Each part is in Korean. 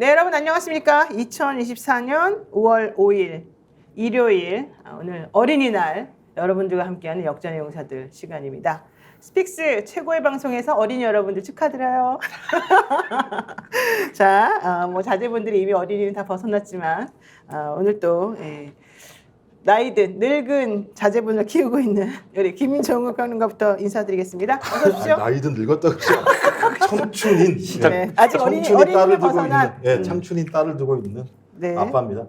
네, 여러분 안녕하십니까? 2024년 5월 5일 일요일 오늘 어린이날 여러분들과 함께하는 역전의 용사들 시간입니다. 스픽스 최고의 방송에서 어린이 여러분들 축하드려요. 자, 뭐 자제분들이 이미 어린이는 다 벗어났지만 오늘 또 나이든 늙은 자제분을 키우고 있는 우리 김정욱 평론가부터 인사드리겠습니다. 어서 오십시오. 나이든 늙었다고 청춘인 네, 아직 어린이를 딸을 두고 벗어난 있는 청춘인 딸을 두고 있는 네. 아빠입니다.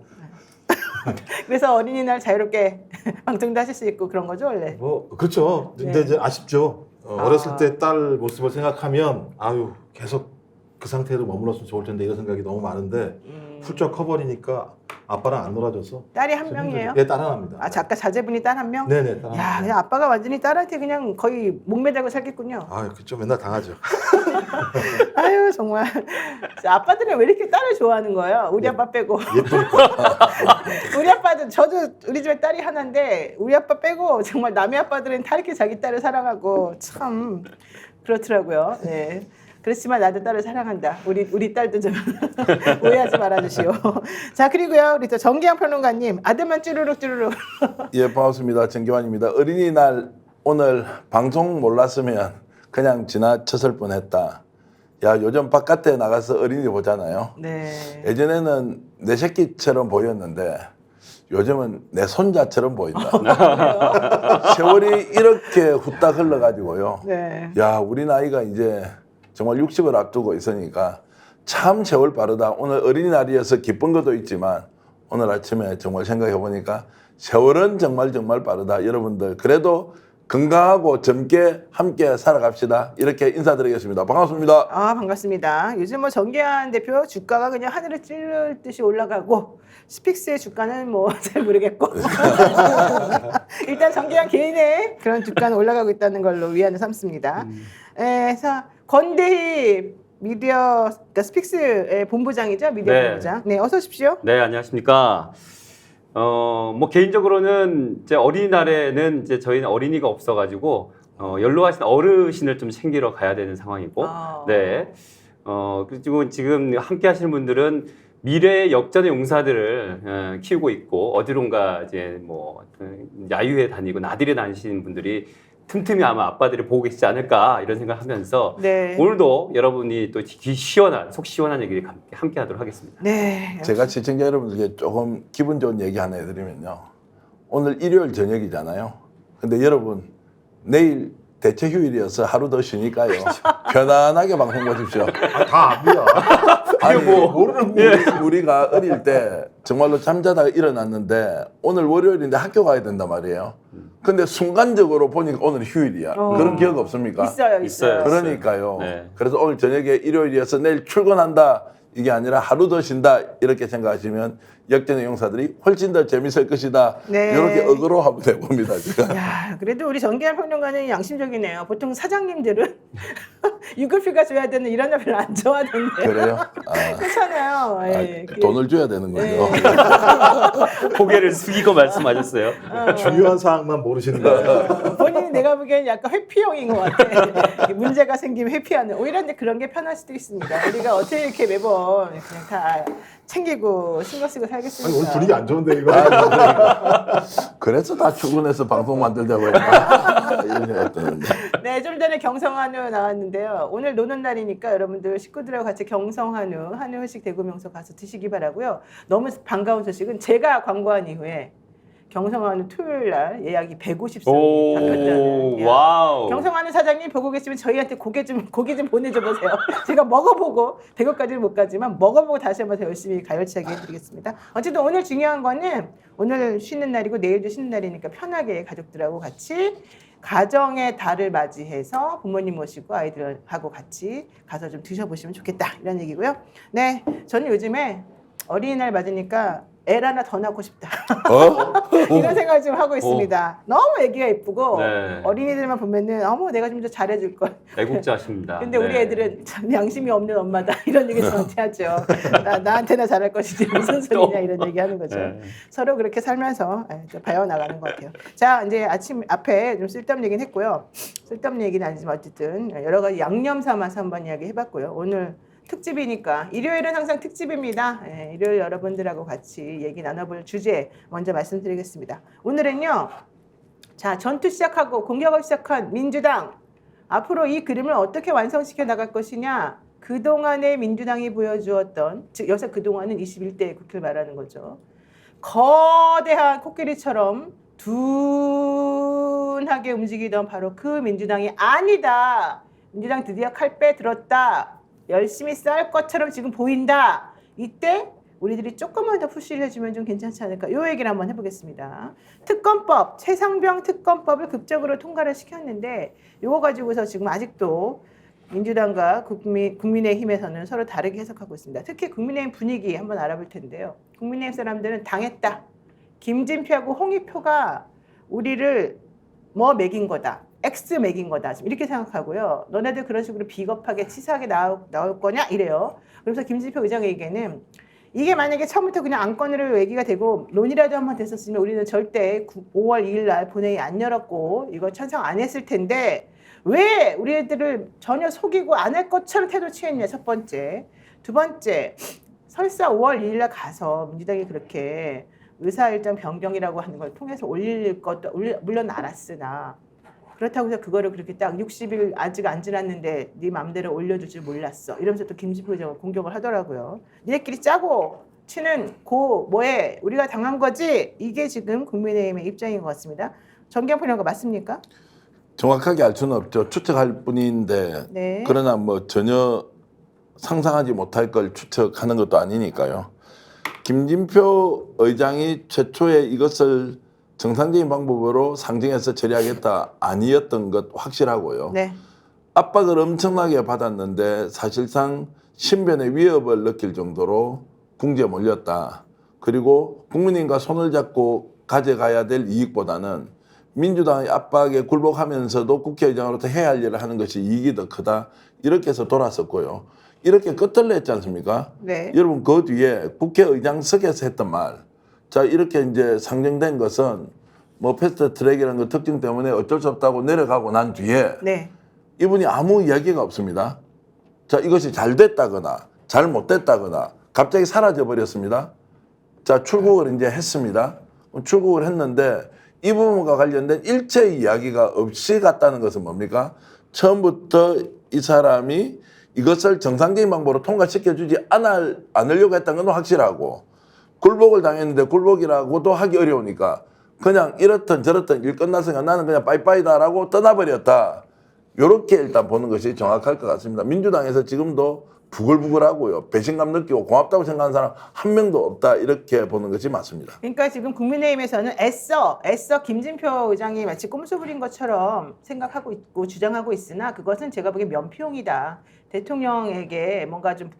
그래서 어린이날 자유롭게 방송도 하실 수 있고 그런 거죠 원래? 뭐 그렇죠. 근데 이제 아쉽죠. 어렸을 때 딸 모습을 생각하면 아유 계속 그 상태로 머물렀으면 좋을 텐데 이런 생각이 너무 많은데 훌쩍 커버리니까 아빠랑 안 놀아줘서. 딸이 한 명이에요? 네, 딸 하나입니다. 아, 작가 자제분이 딸 한 명? 네네, 딸 야, 하나. 그냥 아빠가 완전히 딸한테 그냥 거의 목매달고 살겠군요. 아, 그쵸. 맨날 당하죠. 아유, 정말. 아빠들은 왜 이렇게 딸을 좋아하는 거예요? 우리 아빠 빼고. 예쁘니까. 우리 아빠도, 저도 우리 집에 딸이 하나인데, 우리 아빠 빼고 정말 남의 아빠들은 다 이렇게 자기 딸을 사랑하고, 참, 그렇더라고요. 네. 그렇지만 나도 딸을 사랑한다. 우리 딸도 좀 오해하지 말아주시오. 자, 그리고요, 우리 또 정기영 평론가님, 아들만 쭈루룩. 예, 반갑습니다. 정기환입니다. 어린이날 오늘 방송 몰랐으면 그냥 지나쳤을 뻔했다. 야, 요즘 바깥에 나가서 어린이 보잖아요. 네. 예전에는 내 새끼처럼 보였는데 요즘은 내 손자처럼 보인다. 세월이 이렇게 후딱 흘러가지고요. 네. 야, 우리 나이가 이제 정말 60을 앞두고 있으니까 참 세월 빠르다. 오늘 어린이날이어서 기쁜 것도 있지만 오늘 아침에 정말 생각해 보니까 세월은 정말 빠르다. 여러분들 그래도 건강하고 젊게 함께 살아갑시다. 이렇게 인사드리겠습니다. 반갑습니다. 아, 반갑습니다. 요즘 뭐 정기환 대표 주가가 그냥 하늘을 찌를 듯이 올라가고 스픽스의 주가는 뭐 잘 모르겠고 일단 정기환 개인의 그런 주가는 올라가고 있다는 걸로 위안을 삼습니다. 그래서 권대희 미디어 그러니까 스픽스의 본부장이죠, 미디어 네. 본부장. 네, 어서 오십시오. 네, 안녕하십니까. 뭐 개인적으로는 이제 어린이날에는 이제 저희는 어린이가 없어가지고 연로하신 어르신을 좀 챙기러 가야 되는 상황이고, 네. 그리고 지금 함께 하시는 분들은 미래의 역전의 용사들을 키우고 있고 어디론가 이제 뭐 야유회 다니고 나들이 다니시는 분들이 틈틈이 아마 아빠들이 보고 계시지 않을까 이런 생각하면서 네. 오늘도 여러분이 또 속 시원한 얘기를 함께 하도록 하겠습니다. 네. 제가 시청자 여러분들께 조금 기분 좋은 얘기 하나 해드리면요. 오늘 일요일 저녁이잖아요. 근데 여러분 내일 대체 휴일이어서 하루 더 쉬니까요. 편안하게 방송 보십시오. 아, 다 압니다. 아니, 뭐, 모르는 우리가 어릴 때 정말로 잠자다가 일어났는데 오늘 월요일인데 학교 가야 된단 말이에요. 근데 순간적으로 보니까 오늘 휴일이야. 그런 기억 없습니까? 있어요. 그러니까요. 네. 그래서 오늘 저녁에 일요일이어서 내일 출근한다. 이게 아니라 하루 더 쉰다. 이렇게 생각하시면 역전의 용사들이 훨씬 더 재밌을 것이다. 네. 이렇게 어그로 한번 해봅니다. 제가. 야, 그래도 우리 정기환 평론가는 양심적이네요. 보통 사장님들은 유급휴가 줘야 되는 이런 날 별로 안 좋아하던데. 그래요? 그렇잖아요. 예. 돈을 줘야 되는 거죠. 네. 고개를 숙이고 말씀하셨어요. 중요한 사항만 모르시는 거예요. 본인이 내가 보기엔 약간 회피형인 것 같아. 문제가 생기면 회피하는. 오히려 근데 그런 게 편할 수도 있습니다. 우리가 어떻게 이렇게 매번 그냥 다 챙기고 신경 쓰고 살겠습니까? 아니, 오늘 분위기 안 좋은데 이거. 그래서 다 출근해서 방송 만들자고 했나? 이런 생각했는데. 네, 좀 전에 경성한우 나왔는데요. 오늘 노는 날이니까 여러분들 식구들하고 같이 경성한우, 한우회식 대구명소 가서 드시기 바라고요. 너무 반가운 소식은 제가 광고한 이후에 경성한우 토요일 날 예약이 150상 잡혔다는. 와우. 경성한우 사장님 보고 계시면 저희한테 고기 좀 보내줘 보세요. 제가 먹어보고 100억까지는 못 가지만 먹어보고 다시 한번 더 열심히 가열차게 해드리겠습니다. 어쨌든 오늘 중요한 거는 오늘 쉬는 날이고 내일도 쉬는 날이니까 편하게 가족들하고 같이 가정의 달을 맞이해서 부모님 모시고 아이들하고 같이 가서 좀 드셔보시면 좋겠다 이런 얘기고요. 네, 저는 요즘에 어린이날 맞으니까 애 하나 더 낳고 싶다. 이런 생각을 좀 하고 있습니다. 너무 애기가 예쁘고 네. 어린이들만 보면은 어머 내가 좀 더 잘해줄 걸. 애국자십니다. 근데 우리 애들은 참 양심이 없는 엄마다 이런 얘기 저한테 하죠. 나한테나 잘할 것이지 무슨 소리냐 이런 얘기 하는 거죠. 네. 서로 그렇게 살면서 배워나가는 것 같아요. 자, 이제 아침 앞에 좀 쓸데없는 얘기는 했고요. 쓸데없는 얘기는 아니지만 어쨌든 여러 가지 양념 삼아서 한번 이야기 해봤고요. 오늘 특집이니까 일요일은 항상 특집입니다. 예, 일요일 여러분들하고 같이 얘기 나눠볼 주제 먼저 말씀드리겠습니다. 오늘은요. 자, 전투 시작하고 공격을 시작한 민주당 앞으로 이 그림을 어떻게 완성시켜 나갈 것이냐. 그동안의 민주당이 보여주었던, 즉 여기서 그동안은 21대 국회를 말하는 거죠. 거대한 코끼리처럼 둔하게 움직이던 바로 그 민주당이 아니다. 민주당 드디어 칼 빼들었다. 열심히 싸울 것처럼 지금 보인다. 이때 우리들이 조금만 더 푸시를 해주면 좀 괜찮지 않을까. 요 얘기를 한번 해보겠습니다. 특검법, 최상병 특검법을 극적으로 통과를 시켰는데 요거 가지고서 지금 아직도 민주당과 국민의힘에서는 서로 다르게 해석하고 있습니다. 특히 국민의힘 분위기 한번 알아볼 텐데요. 국민의힘 사람들은 당했다. 김진표하고 홍익표가 우리를 뭐 먹인 거다. X 먹인 거다. 지금 이렇게 생각하고요. 너네들 그런 식으로 비겁하게 치사하게 나올 거냐? 이래요. 그래서 김진표 의장에게는 이게 만약에 처음부터 그냥 안건으로 얘기가 되고 논의라도 한번 됐었으면 우리는 절대 5월 2일 날 본회의 안 열었고 이거 찬성 안 했을 텐데 왜 우리 애들을 전혀 속이고 안 할 것처럼 태도 취했냐, 첫 번째. 두 번째, 설사 5월 2일 날 가서 민주당이 그렇게 의사일정 변경이라고 하는 걸 통해서 올릴 것도 물론 알았으나 그렇다고 해서 그거를 그렇게 딱 60일 아직 안 지났는데 네 맘대로 올려줄 줄 몰랐어. 이러면서 또 김진표 의장을 공격을 하더라고요. 니네끼리 짜고 치는 고 뭐해 우리가 당한 거지. 이게 지금 국민의힘의 입장인 것 같습니다. 정경표 의원과 맞습니까? 정확하게 알 수는 없죠. 추측할 뿐인데 네. 그러나 뭐 전혀 상상하지 못할 걸 추측하는 것도 아니니까요. 김진표 의장이 최초에 이것을 정상적인 방법으로 상정해서 처리하겠다 아니었던 것 확실하고요. 네. 압박을 엄청나게 받았는데 사실상 신변의 위협을 느낄 정도로 궁지에 몰렸다. 그리고 국민님과 손을 잡고 가져가야 될 이익보다는 민주당의 압박에 굴복하면서도 국회의장으로부터 해야 할 일을 하는 것이 이익이 더 크다. 이렇게 해서 돌았었고요. 이렇게 끝을 냈지 않습니까? 네. 여러분 그 뒤에 국회의장석에서 했던 말. 자 이렇게 이제 상정된 것은 뭐 패스트 트랙이라는 그 특징 때문에 어쩔 수 없다고 내려가고 난 뒤에 네. 이분이 아무 이야기가 없습니다. 자 이것이 잘 됐다거나 잘 못됐다거나 갑자기 사라져 버렸습니다. 자 출국을 이제 했습니다. 출국을 했는데 이 부분과 관련된 일체의 이야기가 없이 갔다는 것은 뭡니까? 처음부터 이 사람이 이것을 정상적인 방법으로 통과시켜주지 않으려고 했다는 건 확실하고 굴복을 당했는데 굴복이라고도 하기 어려우니까 그냥 이렇든 저렇든 일 끝났으니까 나는 그냥 빠이빠이다라고 떠나버렸다. 이렇게 일단 보는 것이 정확할 것 같습니다. 민주당에서 지금도 부글부글하고요. 배신감 느끼고 고맙다고 생각하는 사람 한 명도 없다. 이렇게 보는 것이 맞습니다. 그러니까 지금 국민의힘에서는 애써 김진표 의장이 마치 꼼수 부린 것처럼 생각하고 있고 주장하고 있으나 그것은 제가 보기엔 면피용이다. 대통령에게 뭔가 좀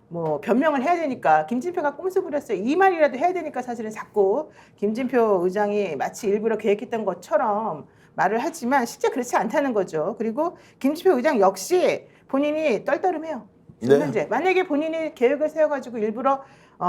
뭐 변명을 해야 되니까 김진표가 꼼수 부렸어요. 이 말이라도 해야 되니까 사실은 자꾸 김진표 의장이 마치 일부러 계획했던 것처럼 말을 하지만 실제 그렇지 않다는 거죠. 그리고 김진표 의장 역시 본인이 떨떠름해요. 지금 네. 현재 만약에 본인이 계획을 세워가지고 일부러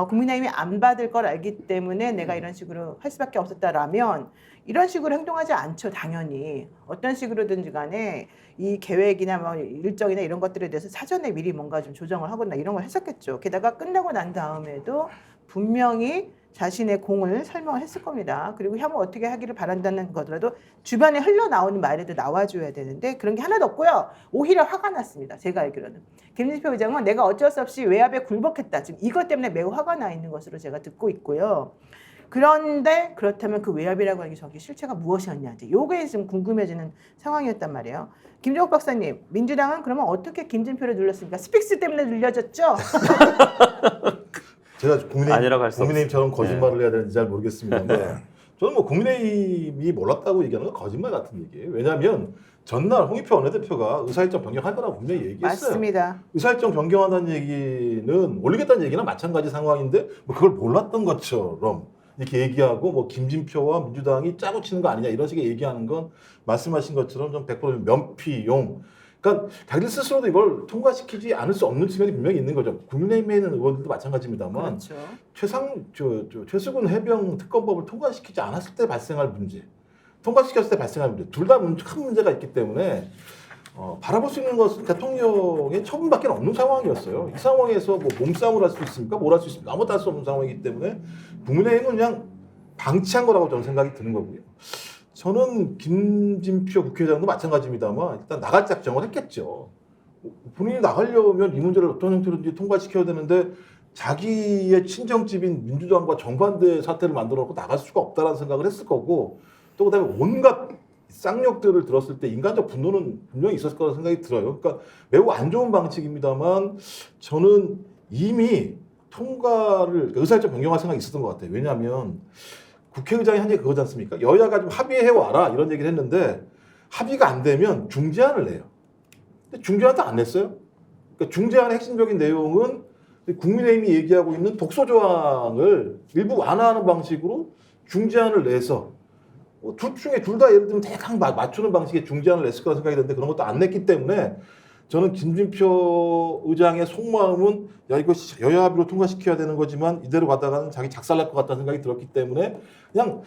국민의힘이 안 받을 걸 알기 때문에 내가 이런 식으로 할 수밖에 없었다라면 이런 식으로 행동하지 않죠. 당연히 어떤 식으로든지 간에 이 계획이나 뭐 일정이나 이런 것들에 대해서 사전에 미리 뭔가 좀 조정을 하거나 이런 걸 했었겠죠. 게다가 끝나고 난 다음에도 분명히 자신의 공을 설명을 했을 겁니다. 그리고 향후 어떻게 하기를 바란다는 거더라도 주변에 흘러나오는 말에도 나와줘야 되는데 그런 게 하나도 없고요. 오히려 화가 났습니다. 제가 알기로는. 김진표 의장은 내가 어쩔 수 없이 외압에 굴복했다. 지금 이것 때문에 매우 화가 나 있는 것으로 제가 듣고 있고요. 그런데 그렇다면 그 외압이라고 하는 게 저기 실체가 무엇이었냐. 요게 지금 궁금해지는 상황이었단 말이에요. 김종욱 박사님, 민주당은 그러면 어떻게 김진표를 눌렀습니까? 스픽스 때문에 눌려졌죠? 제가 아니라고 할수 국민의힘처럼 없어요. 거짓말을 해야 되는지 잘 모르겠습니다만 저는 뭐 국민의힘이 몰랐다고 얘기하는 건 거짓말 같은 얘기예요. 왜냐하면 전날 홍익표 원내대표가 의사일정 변경할 거라고 분명히 얘기했어요. 맞습니다. 의사일정 변경한다는 얘기는 올리겠다는 얘기나 마찬가지 상황인데 뭐 그걸 몰랐던 것처럼 이렇게 얘기하고 뭐 김진표와 민주당이 짜고 치는 거 아니냐 이런 식의 얘기하는 건 말씀하신 것처럼 좀 100% 면피용. 그러니까 자기들 스스로도 이걸 통과시키지 않을 수 없는 측면이 분명히 있는 거죠. 국민의힘에 있는 의원들도 마찬가지입니다만 그렇죠. 최수근 해병 특검법을 통과시키지 않았을 때 발생할 문제, 통과시켰을 때 발생할 문제 둘 다 큰 문제가 있기 때문에 바라볼 수 있는 것은 대통령의 처분밖에 없는 상황이었어요. 이 상황에서 뭐 몸싸움을 할 수 있습니까? 뭘 할 수 있습니까? 아무것도 할 수 없는 상황이기 때문에 국민의힘은 그냥 방치한 거라고 저는 생각이 드는 거고요. 저는 김진표 국회의장도 마찬가지입니다만 일단 나갈 작정을 했겠죠. 본인이 나가려면 이 문제를 어떤 형태로든지 통과시켜야 되는데 자기의 친정집인 민주당과 정반대 사태를 만들어 놓고 나갈 수가 없다라는 생각을 했을 거고 또 그다음에 온갖 쌍욕들을 들었을 때 인간적 분노는 분명히 있었을 거라는 생각이 들어요. 그러니까 매우 안 좋은 방식입니다만 저는 이미 통과를 의사일정 변경할 생각이 있었던 것 같아요. 왜냐하면 국회의장이 한 얘기 그거지 않습니까? 여야가 좀 합의해와라 이런 얘기를 했는데 합의가 안 되면 중재안을 내요. 근데 중재안도 안 냈어요. 그러니까 중재안의 핵심적인 내용은 국민의힘이 얘기하고 있는 독소조항을 일부 완화하는 방식으로 중재안을 내서 둘 중에 둘 다 예를 들면 대강 맞추는 방식의 중재안을 냈을 거라 생각이 드는데 그런 것도 안 냈기 때문에 저는 김진표 의장의 속마음은 야 이거 여야 합의로 통과시켜야 되는 거지만 이대로 가다가는 자기 작살날 것 같다는 생각이 들었기 때문에 그냥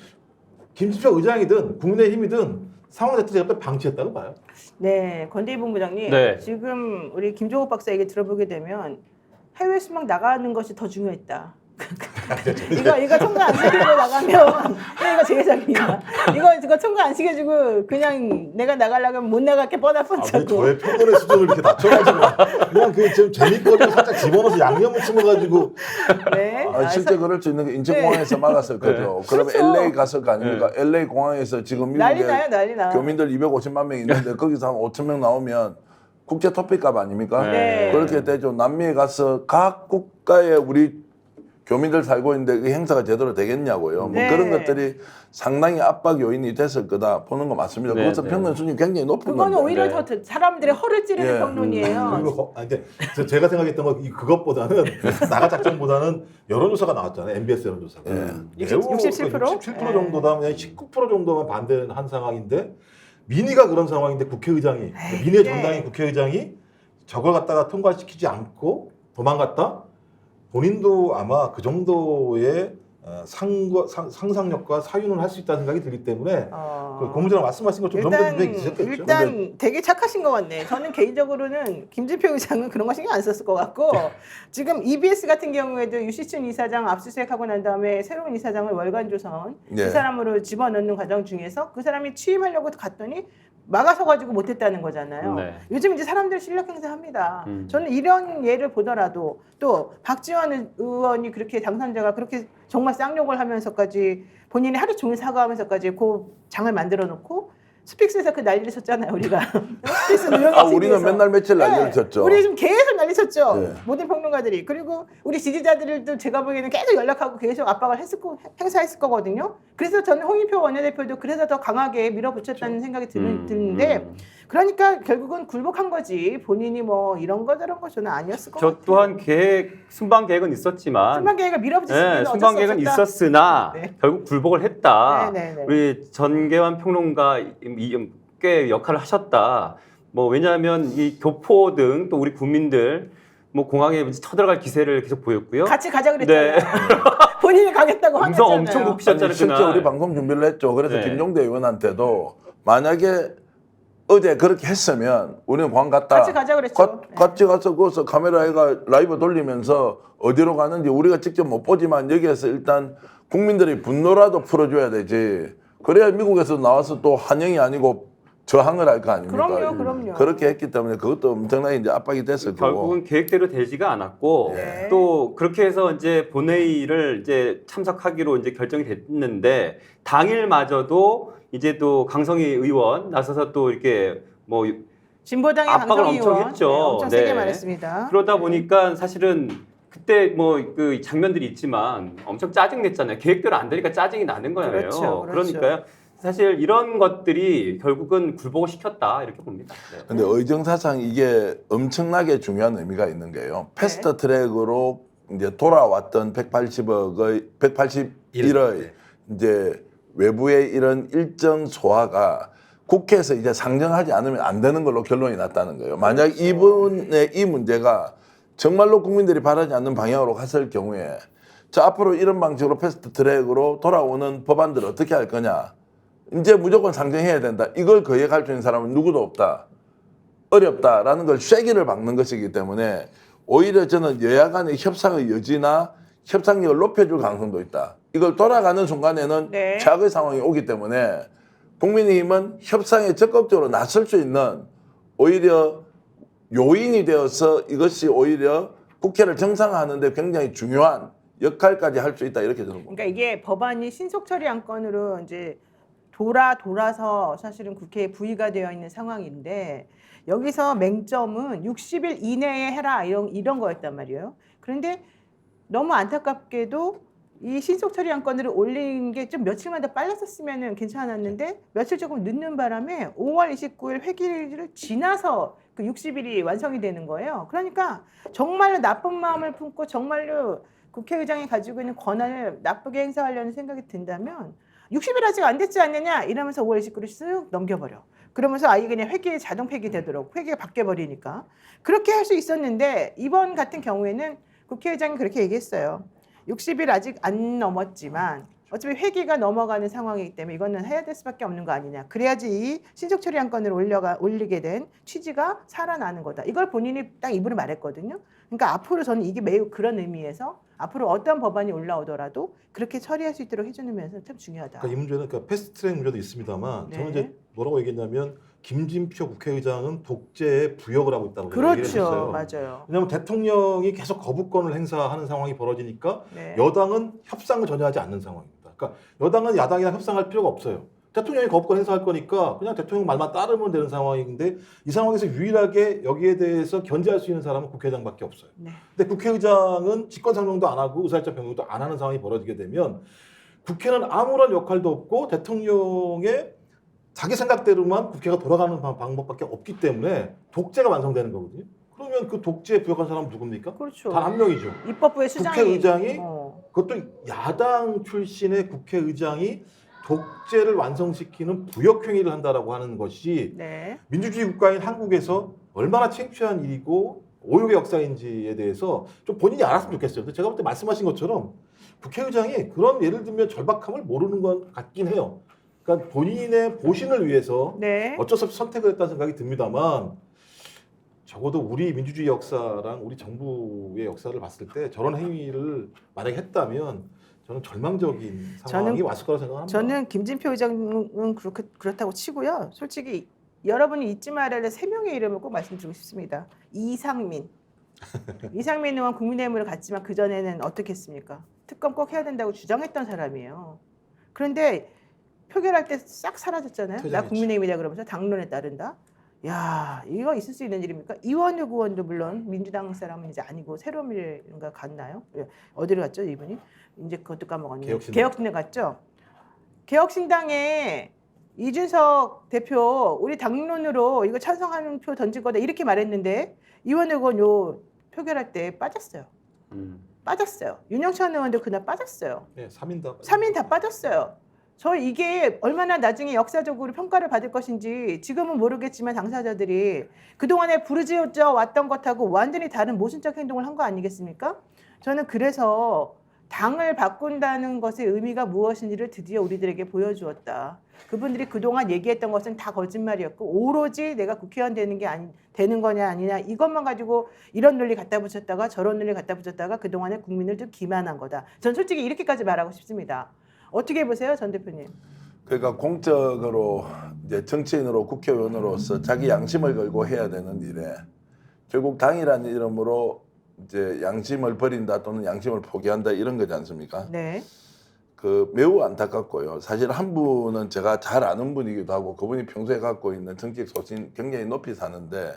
김진표 의장이든 국민의힘이든 상황 자체가 방치했다고 봐요. 네, 권대희 본부장님. 네. 지금 우리 김종욱 박사 얘기 들어보게 되면 해외 수막 나가는 것이 더 중요했다. 이거 통과 안 시키고 나가면 이거 제 예상이야. 이거 통과 안 시켜주고 그냥 내가 나가려면 못 나갈 게 뻔뻔하고. 저의 표본의 수준을 이렇게 낮춰가지고 그냥 그 지금 재미거리를 살짝 집어넣어서 양념을 치워가지고 네. 실제 그럴 수 있는 게 인천공항에서 막았을 거죠. 그러면 그렇죠. LA 갔을 거 아닙니까? LA 공항에서 지금 난리 미국에 나요, 난리 나. 교민들 250만 명 있는데 거기서 한 5천 명 나오면 국제 토픽값 아닙니까? 네. 그렇게 되죠. 남미에 가서 각 국가의 우리 교민들 살고 있는데 그 행사가 제대로 되겠냐고요. 네. 뭐 그런 것들이 상당히 압박 요인이 됐을 거다 보는 거 맞습니다. 네, 그것은 네. 평균 수준이 굉장히 높은 그거는 건데. 오히려 네. 더 사람들의 허를 찌르는 예. 평론이에요. 그리고 근데 제가 생각했던 건 그것보다는 나가 작전보다는 여론조사가 나왔잖아요. MBS 여론조사가. 예. 67%? 67% 정도다, 그냥 19% 정도만 반대는 한 상황인데 민의가 그런 상황인데 국회의장이 민의의 네. 정당인 국회의장이 저걸 갖다가 통과시키지 않고 도망갔다. 본인도 아마 그 정도의 상상력과 사유는 할 수 있다는 생각이 들기 때문에 그 고문장님 말씀하신 것좀 그런 일단 분들이 있었겠죠. 일단 되게 착하신 것 같네. 저는 개인적으로는 김진표 의장은 그런 거 신경 안 썼을 것 같고 지금 EBS 같은 경우에도 유시춘 이사장 압수수색하고 난 다음에 새로운 이사장을 월간 조선 네. 그 사람으로 집어넣는 과정 중에서 그 사람이 취임하려고 갔더니 막아서가지고 못했다는 거잖아요. 네. 요즘 이제 사람들 실력 행사합니다. 저는 이런 예를 보더라도 또 박지원 의원이 그렇게 당선자가 그렇게 정말 쌍욕을 하면서까지 본인이 하루 종일 사과하면서까지 그 장을 만들어 놓고 스픽스에서 그 난리를 쳤잖아요, 우리가. 스픽스 뉴욕 우리는 맨날 며칠 난리를 쳤죠. 우리 지금 계속 난리 쳤죠. 네. 모든 평론가들이. 그리고 우리 지지자들도 제가 보기에는 계속 연락하고 계속 압박을 행사했을 거거든요. 그래서 저는 홍익표 원내대표도 그래서 더 강하게 밀어붙였다는 생각이 드는데 그러니까 결국은 굴복한 거지. 본인이 뭐 이런 거 저런 거 저는 아니었을 것 저 같아요. 또한 순방 계획은 있었지만 순방 계획을 밀어붙였으면 네, 어쩔 순방 수 계획은 없었다. 있었으나 네. 결국 굴복을 했다. 네, 네, 네. 우리 전계환 평론가 꽤 역할을 하셨다. 뭐 왜냐하면 이 교포 등 또 우리 국민들 뭐 공항에 쳐들어갈 기세를 계속 보였고요. 같이 가자 그랬잖아요. 네. 본인이 가겠다고 음성 화냈잖아요. 엄청 높이셨잖아요. 실제 그날. 우리 방송 준비를 했죠. 그래서 네. 김종대 의원한테도 만약에 어제 그렇게 했으면 우리는 공항 갔다. 같이 가자 그랬죠. 네. 같이 가서 거기서 카메라가 라이브 돌리면서 어디로 가는지 우리가 직접 못 보지만 여기에서 일단 국민들의 분노라도 풀어줘야 되지. 그래야 미국에서 나와서 또 환영이 아니고 저항을 할 거 아닙니까? 그럼요. 그렇게 했기 때문에 그것도 엄청나게 이제 압박이 됐을 거고. 결국은 계획대로 되지가 않았고 네. 또 그렇게 해서 이제 본회의를 이제 참석하기로 이제 결정이 됐는데 당일마저도 이제 또 강성희 의원 나서서 또 이렇게 뭐 진보당의 압박을 강성희 엄청 의원 했죠. 네, 엄청 세게 네. 말했습니다. 그러다 보니까 사실은 그때 뭐 그 장면들이 있지만 엄청 짜증 냈잖아요. 계획대로 안 되니까 짜증이 나는 거예요. 그렇죠. 그러니까요. 사실 이런 것들이 결국은 굴복을 시켰다 이렇게 봅니다. 네. 근데 의정사상 이게 엄청나게 중요한 의미가 있는 게요. 패스트 트랙으로 이제 돌아왔던 181의 이제 외부의 이런 일정 소화가 국회에서 이제 상정하지 않으면 안 되는 걸로 결론이 났다는 거예요. 만약 이분의 이 문제가 정말로 국민들이 바라지 않는 방향으로 갔을 경우에 자 앞으로 이런 방식으로 패스트 트랙으로 돌아오는 법안들을 어떻게 할 거냐. 이제 무조건 상정해야 된다. 이걸 거역할 수 있는 사람은 누구도 없다. 어렵다라는 걸 쐐기를 박는 것이기 때문에 오히려 저는 여야 간의 협상의 여지나 협상력을 높여줄 가능성도 있다. 이걸 돌아가는 순간에는 네. 최악의 상황이 오기 때문에 국민의힘은 협상에 적극적으로 나설 수 있는 오히려 요인이 되어서 이것이 오히려 국회를 정상화하는 데 굉장히 중요한 역할까지 할 수 있다 이렇게 저는 봅니다. 그러니까 이게 법안이 신속 처리 안건으로 이제 돌아서 사실은 국회에 부의가 되어 있는 상황인데 여기서 맹점은 60일 이내에 해라 이런 거였단 말이에요. 그런데 너무 안타깝게도 이 신속 처리 안건을 올린 게 좀 며칠만 더 빨랐었으면 괜찮았는데 며칠 조금 늦는 바람에 5월 29일 회기를 지나서 그 60일이 완성이 되는 거예요. 그러니까 정말로 나쁜 마음을 품고 정말로 국회의장이 가지고 있는 권한을 나쁘게 행사하려는 생각이 든다면 60일 아직 안 됐지 않느냐 이러면서 5월 29일을 쓱 넘겨버려. 그러면서 아예 그냥 회기 자동 폐기되도록 회기가 바뀌어버리니까 그렇게 할 수 있었는데 이번 같은 경우에는 국회의장이 그렇게 얘기했어요. 60일 아직 안 넘었지만 어차피 회기가 넘어가는 상황이기 때문에 이거는 해야 될 수밖에 없는 거 아니냐. 그래야지 이 신속 처리 안건을 올리게 된 취지가 살아나는 거다. 이걸 본인이 딱 입으로 말했거든요. 그러니까 앞으로 저는 이게 매우 그런 의미에서 앞으로 어떤 법안이 올라오더라도 그렇게 처리할 수 있도록 해주는 면에서 참 중요하다. 그러니까 이 문제는 그러니까 패스트트랙 문제도 있습니다만 네. 저는 이제 뭐라고 얘기했냐면 김진표 국회의장은 독재에 부역을 하고 있다고 얘기를 그렇죠. 했어요. 맞아요. 왜냐하면 대통령이 계속 거부권을 행사하는 상황이 벌어지니까 네. 여당은 협상을 전혀 하지 않는 상황입니다. 그러니까 여당은 야당이랑 협상할 필요가 없어요. 대통령이 거부권 행사할 거니까 그냥 대통령 말만 따르면 되는 상황인데 이 상황에서 유일하게 여기에 대해서 견제할 수 있는 사람은 국회의장밖에 없어요. 네. 근데 국회의장은 직권상정도 안 하고 의사일정 변경도 안 하는 상황이 벌어지게 되면 국회는 아무런 역할도 없고 대통령의 자기 생각대로만 국회가 돌아가는 방법밖에 없기 때문에 독재가 완성되는 거거든요. 그러면 그 독재에 부역한 사람은 누굽니까? 그렇죠. 단 한 명이죠. 입법부의 수장이 국회의장이 그것도 야당 출신의 국회의장이 독재를 완성시키는 부역행위를 한다라고 하는 것이 네. 민주주의 국가인 한국에서 얼마나 창피한 일이고 오욕의 역사인지에 대해서 좀 본인이 알았으면 좋겠어요. 근데 제가 볼 때 말씀하신 것처럼 국회의장이 그런 예를 들면 절박함을 모르는 건 같긴 해요. 그러니까 본인의 보신을 위해서 네. 어쩔 수 없이 선택을 했다는 생각이 듭니다만 적어도 우리 민주주의 역사랑 우리 정부의 역사를 봤을 때 저런 행위를 만약에 했다면 저는 절망적인 상황이 왔을 거라고 생각합니다. 저는 김진표 의장은 그렇다고 치고요. 솔직히 여러분이 잊지 말아야 될 3명의 이름을 꼭 말씀드리고 싶습니다. 이상민. 이상민 의원 국민의힘으로 갔지만 그전에는 어떻게 했습니까? 특검 꼭 해야 된다고 주장했던 사람이에요. 그런데 표결할 때 싹 사라졌잖아요. 나 퇴장했지. 국민의힘이다 그러면서 당론에 따른다. 야, 이거 있을 수 있는 일입니까? 이원욱 의원도 물론 민주당 사람은 이제 아니고 새로미래인가 갔나요? 예, 어디로 갔죠 이분이? 이제 그것도 까먹었네요. 개혁신당 갔죠. 개혁신당에 이준석 대표 우리 당론으로 이거 찬성하는 표 던질 거다 이렇게 말했는데 이원욱 의원 요 표결할 때 빠졌어요. 빠졌어요. 윤영찬 의원도 그날 빠졌어요. 네, 3인 다 3인 다 빠졌어요. 저 이게 얼마나 나중에 역사적으로 평가를 받을 것인지 지금은 모르겠지만 당사자들이 그동안에 부르짖어 왔던 것하고 완전히 다른 모순적 행동을 한 거 아니겠습니까? 저는 그래서 당을 바꾼다는 것의 의미가 무엇인지를 드디어 우리들에게 보여주었다. 그분들이 그동안 얘기했던 것은 다 거짓말이었고 오로지 내가 국회의원 되는 거냐 아니냐 이것만 가지고 이런 논리 갖다 붙였다가 저런 논리 갖다 붙였다가 그동안에 국민을 좀 기만한 거다. 전 솔직히 이렇게까지 말하고 싶습니다. 어떻게 보세요, 전 대표님? 그러니까 공적으로 이제 정치인으로 국회의원으로서 자기 양심을 걸고 해야 되는 일에 결국 당이라는 이름으로 이제 양심을 버린다 또는 양심을 포기한다 이런 거지 않습니까? 네. 그 매우 안타깝고요. 사실 한 분은 제가 잘 아는 분이기도 하고 그분이 평소에 갖고 있는 정책 소신 굉장히 높이 사는데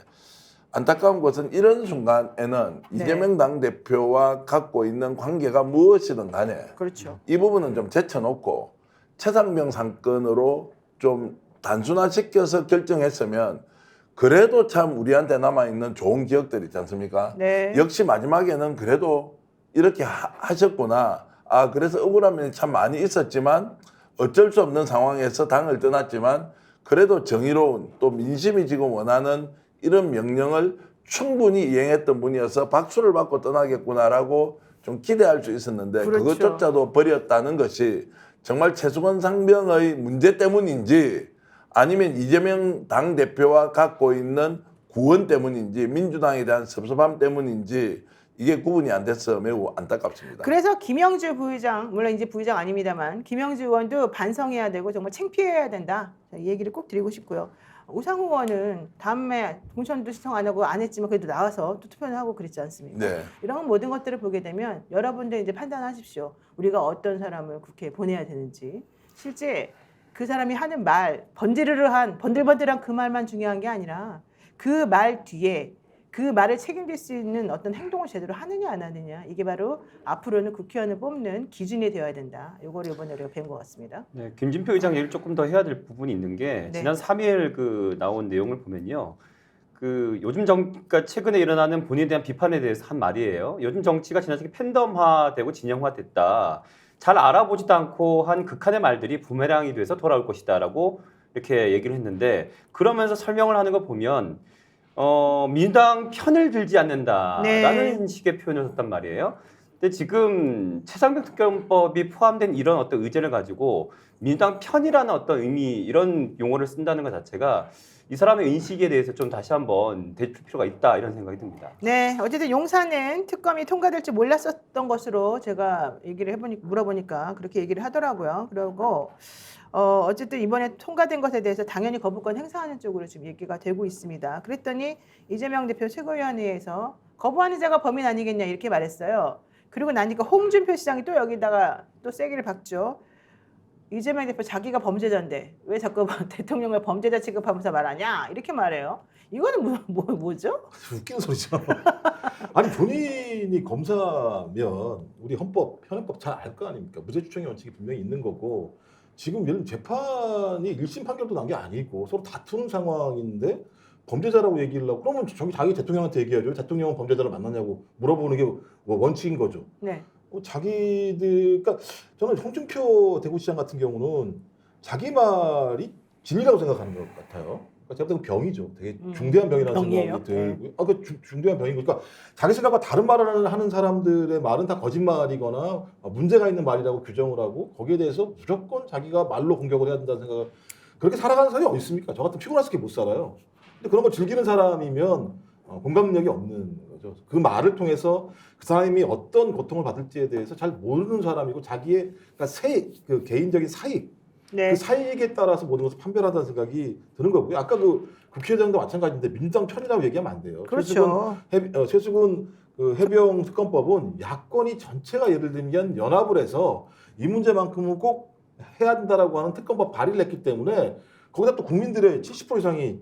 안타까운 것은 이런 순간에는 네. 이재명 당대표와 갖고 있는 관계가 무엇이든 간에 그렇죠. 이 부분은 좀 제쳐놓고 최상병 사건으로 좀 단순화시켜서 결정했으면 그래도 참 우리한테 남아있는 좋은 기억들이 있지 않습니까? 네. 역시 마지막에는 그래도 이렇게 하셨구나. 아, 그래서 억울한 면이 참 많이 있었지만 어쩔 수 없는 상황에서 당을 떠났지만 그래도 정의로운 또 민심이 지금 원하는 이런 명령을 충분히 이행했던 분이어서 박수를 받고 떠나겠구나라고 좀 기대할 수 있었는데 그렇죠. 그것조차도 버렸다는 것이 정말 최수건 상병의 문제 때문인지 아니면 이재명 당대표와 갖고 있는 구원 때문인지 민주당에 대한 섭섭함 때문인지 이게 구분이 안 돼서 매우 안타깝습니다. 그래서 김영주 부의장, 물론 이제 부의장 아닙니다만 김영주 의원도 반성해야 되고 정말 창피해야 된다. 이 얘기를 꼭 드리고 싶고요. 우상호 의원은 다음에 공천도 신청 안 하고 안 했지만 그래도 나와서 또 투표를 하고 그랬지 않습니까? 네. 이런 모든 것들을 보게 되면 여러분들 이제 판단하십시오. 우리가 어떤 사람을 국회에 보내야 되는지. 실제 그 사람이 하는 말, 번들번들한 그 말만 중요한 게 아니라 그 말 뒤에 그 말을 책임질 수 있는 어떤 행동을 제대로 하느냐 안 하느냐, 이게 바로 앞으로는 국회의원을 뽑는 기준이 되어야 된다. 이걸 이번에 우리가 배운 것 같습니다. 네, 김진표 의장 얘기를 조금 더 해야 될 부분이 있는 게 네. 지난 3일 그 나온 내용을 보면요. 그 요즘 그러니까 최근에 일어나는 본인에 대한 비판에 대해서 한 말이에요. 요즘 정치가 지나치게 팬덤화되고 진영화됐다. 잘 알아보지도 않고 한 극한의 말들이 부메랑이 돼서 돌아올 것이다라고 이렇게 얘기를 했는데, 그러면서 설명을 하는 거 보면 민주당 편을 들지 않는다라는 네. 식의 표현을 썼단 말이에요. 근데 지금 최상병 특검법이 포함된 이런 어떤 의제를 가지고 민주당 편이라는 어떤 의미, 이런 용어를 쓴다는 것 자체가 이 사람의 인식에 대해서 좀 다시 한번 되짚을 필요가 있다, 이런 생각이 듭니다. 네, 어쨌든 용산은 특검이 통과될 줄 몰랐었던 것으로 제가 물어보니까 그렇게 얘기를 하더라고요. 그리고 어쨌든 이번에 통과된 것에 대해서 당연히 거부권 행사하는 쪽으로 지금 얘기가 되고 있습니다. 그랬더니 이재명 대표 최고위원회에서 거부하는 자가 범인 아니겠냐 이렇게 말했어요. 그리고 나니까 홍준표 시장이 또 여기다가 또 세기를 박죠. 이재명 대표 자기가 범죄자인데 왜 자꾸 대통령을 범죄자 취급하면서 말하냐 이렇게 말해요. 이거는 뭐죠? 웃기는 소리죠. 아니 본인이 검사면 우리 헌법, 현행법 잘 알 거 아닙니까? 무죄 추정의 원칙이 분명히 있는 거고, 지금 이런 재판이 1심 판결도 난 게 아니고 서로 다투는 상황인데 범죄자라고 얘기를 하고, 그러면 자기 대통령한테 얘기하죠. 대통령은 범죄자를 만났냐고 물어보는 게 뭐 원칙인 거죠. 네. 그러니까 저는 홍준표 대구시장 같은 경우는 자기 말이 진리라고 생각하는 것 같아요. 그러니까 제가 볼때 병이죠. 되게 중대한 병이라는 병이에요? 생각이 들고, 중대한 병인 거니까 자기 생각과 다른 말을 하는 사람들의 말은 다 거짓말이거나 문제가 있는 말이라고 규정을 하고, 거기에 대해서 무조건 자기가 말로 공격을 해야 된다는 생각을, 그렇게 살아가는 사람이 어디 있습니까? 저 같은 피곤해서 못 살아요. 근데 그런 거 즐기는 사람이면 공감 능력이 없는 거죠. 그 말을 통해서 그 사람이 어떤 고통을 받을지에 대해서 잘 모르는 사람이고, 자기의 그러니까 그 개인적인 사익, 네. 그 사익에 따라서 모든 것을 판별한다는 생각이 드는 거고요. 아까 그 국회의장도 마찬가지인데 민주당 편이라고 얘기하면 안 돼요. 그렇죠. 최수근 그 해병 특검법은 야권이 전체가 예를 들면 연합을 해서 이 문제만큼은 꼭 해야 된다라고 하는 특검법 발의를 했기 때문에, 거기다 또 국민들의 70% 이상이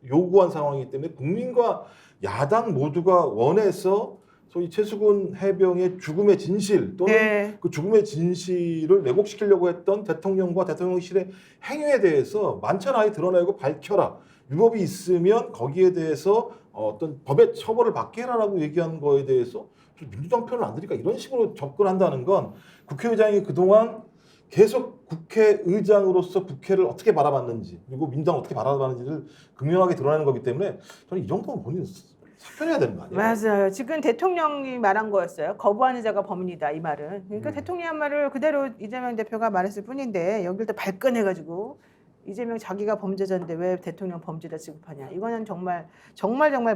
요구한 상황이기 때문에 국민과 야당 모두가 원해서 소위 최수근 해병의 죽음의 진실 또는 네. 그 죽음의 진실을 왜곡시키려고 했던 대통령과 대통령실의 행위에 대해서 만천하에 드러내고 밝혀라. 위법이 있으면 거기에 대해서 어떤 법의 처벌을 받게 해라라고 얘기한 거에 대해서 민주당 편을 안 들으니까 이런 식으로 접근한다는 건 국회의장이 그동안 계속 국회의장으로서 국회를 어떻게 바라봤는지, 그리고 민주당을 어떻게 바라봤는지를 극명하게 드러내는 거기 때문에 저는 이 정도면 본인은 사퇴해야 되는 거 아니에요? 맞아요. 지금 대통령이 말한 거였어요. 거부하는 자가 범인이다, 이 말은. 그러니까 대통령의 말을 그대로 이재명 대표가 말했을 뿐인데 여기를 또 발끈해가지고 이재명 자기가 범죄자인데 왜 대통령 범죄자 취급하냐. 이거는 정말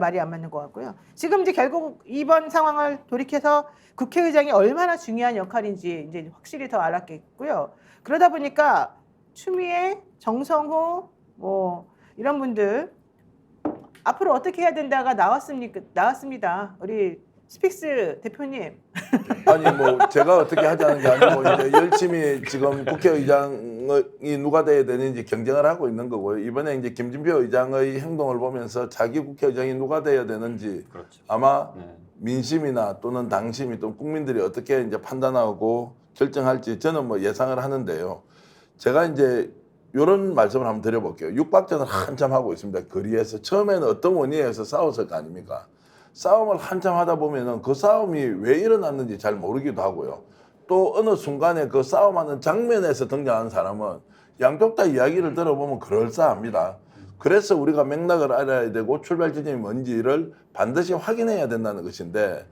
말이 안 맞는 것 같고요. 지금 이제 결국 이번 상황을 돌이켜서 국회의장이 얼마나 중요한 역할인지 이제 확실히 더 알았겠고요. 그러다 보니까 추미애, 정성호 이런 분들 앞으로 어떻게 해야 된다가 나왔습니다. 우리 스픽스 대표님. 아니 뭐 제가 어떻게 하자는 게 아니고 이제 열심히 지금 국회의장이 누가 돼야 되는지 경쟁을 하고 있는 거고요. 이번에 이제 김진표 의장의 행동을 보면서 자기 국회의장이 누가 돼야 되는지 그렇죠. 아마 네. 민심이나 또는 당심이 또 국민들이 어떻게 이제 판단하고 결정할지 저는 뭐 예상을 하는데요. 제가 이제 이런 말씀을 한번 드려볼게요. 육박전을 한참 하고 있습니다. 거리에서 처음에는 어떤 원인에서 싸웠을 거 아닙니까? 싸움을 한참 하다 보면은 그 싸움이 왜 일어났는지 잘 모르기도 하고요. 또 어느 순간에 그 싸움하는 장면에서 등장하는 사람은 양쪽 다 이야기를 들어보면 그럴싸합니다. 그래서 우리가 맥락을 알아야 되고 출발 지점이 뭔지를 반드시 확인해야 된다는 것인데,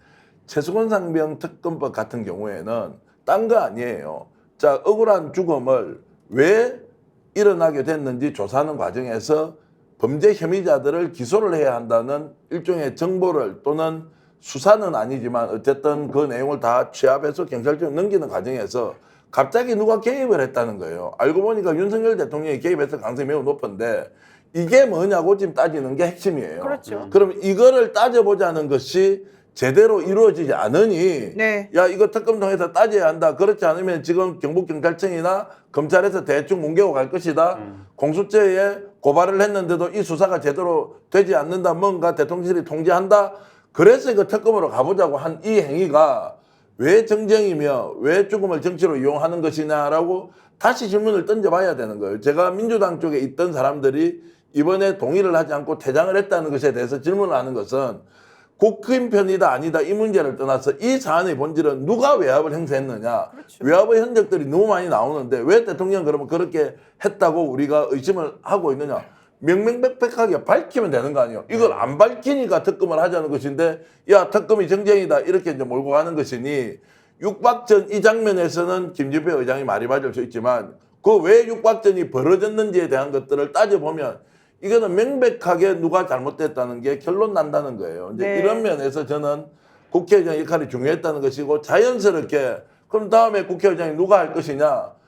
최수근 상병 특검법 같은 경우에는 딴 거 아니에요. 자, 억울한 죽음을 왜 일어나게 됐는지 조사하는 과정에서 범죄 혐의자들을 기소를 해야 한다는 일종의 정보를 또는 수사는 아니지만 어쨌든 그 내용을 다 취합해서 경찰청에 넘기는 과정에서 갑자기 누가 개입을 했다는 거예요. 알고 보니까 윤석열 대통령이 개입했을 가능성이 매우 높은데 이게 뭐냐고 지금 따지는 게 핵심이에요. 그렇죠. 그럼 이거를 따져보자는 것이 제대로 이루어지지 않으니 네. 야 이거 특검 통해서 따져야 한다. 그렇지 않으면 지금 경북경찰청이나 검찰에서 대충 뭉개고 갈 것이다. 공수처에 고발을 했는데도 이 수사가 제대로 되지 않는다. 뭔가 대통령실이 통제한다. 그래서 그 특검으로 가보자고 한 이 행위가 왜 정쟁이며 왜 죽음을 정치로 이용하는 것이냐라고 다시 질문을 던져봐야 되는 거예요. 제가 민주당 쪽에 있던 사람들이 이번에 동의를 하지 않고 퇴장을 했다는 것에 대해서 질문을 하는 것은 국힘 편이다 아니다 이 문제를 떠나서 이 사안의 본질은 누가 외압을 행사했느냐. 그렇죠. 외압의 흔적들이 너무 많이 나오는데 왜 대통령 그러면 그렇게 했다고 우리가 의심을 하고 있느냐. 명명백백하게 밝히면 되는 거 아니에요. 이걸 안 밝히니까 특검을 하자는 것인데 야 특검이 정쟁이다 이렇게 이제 몰고 가는 것이니 육박전 이 장면에서는 김진표 의장이 말이 맞을 수 있지만 그 왜 육박전이 벌어졌는지에 대한 것들을 따져보면 이거는 명백하게 누가 잘못됐다는 게 결론 난다는 거예요. 이제 네. 이런 면에서 저는 국회의장 역할이 중요했다는 것이고 자연스럽게 그럼 다음에 국회의장이 누가 할 것이냐.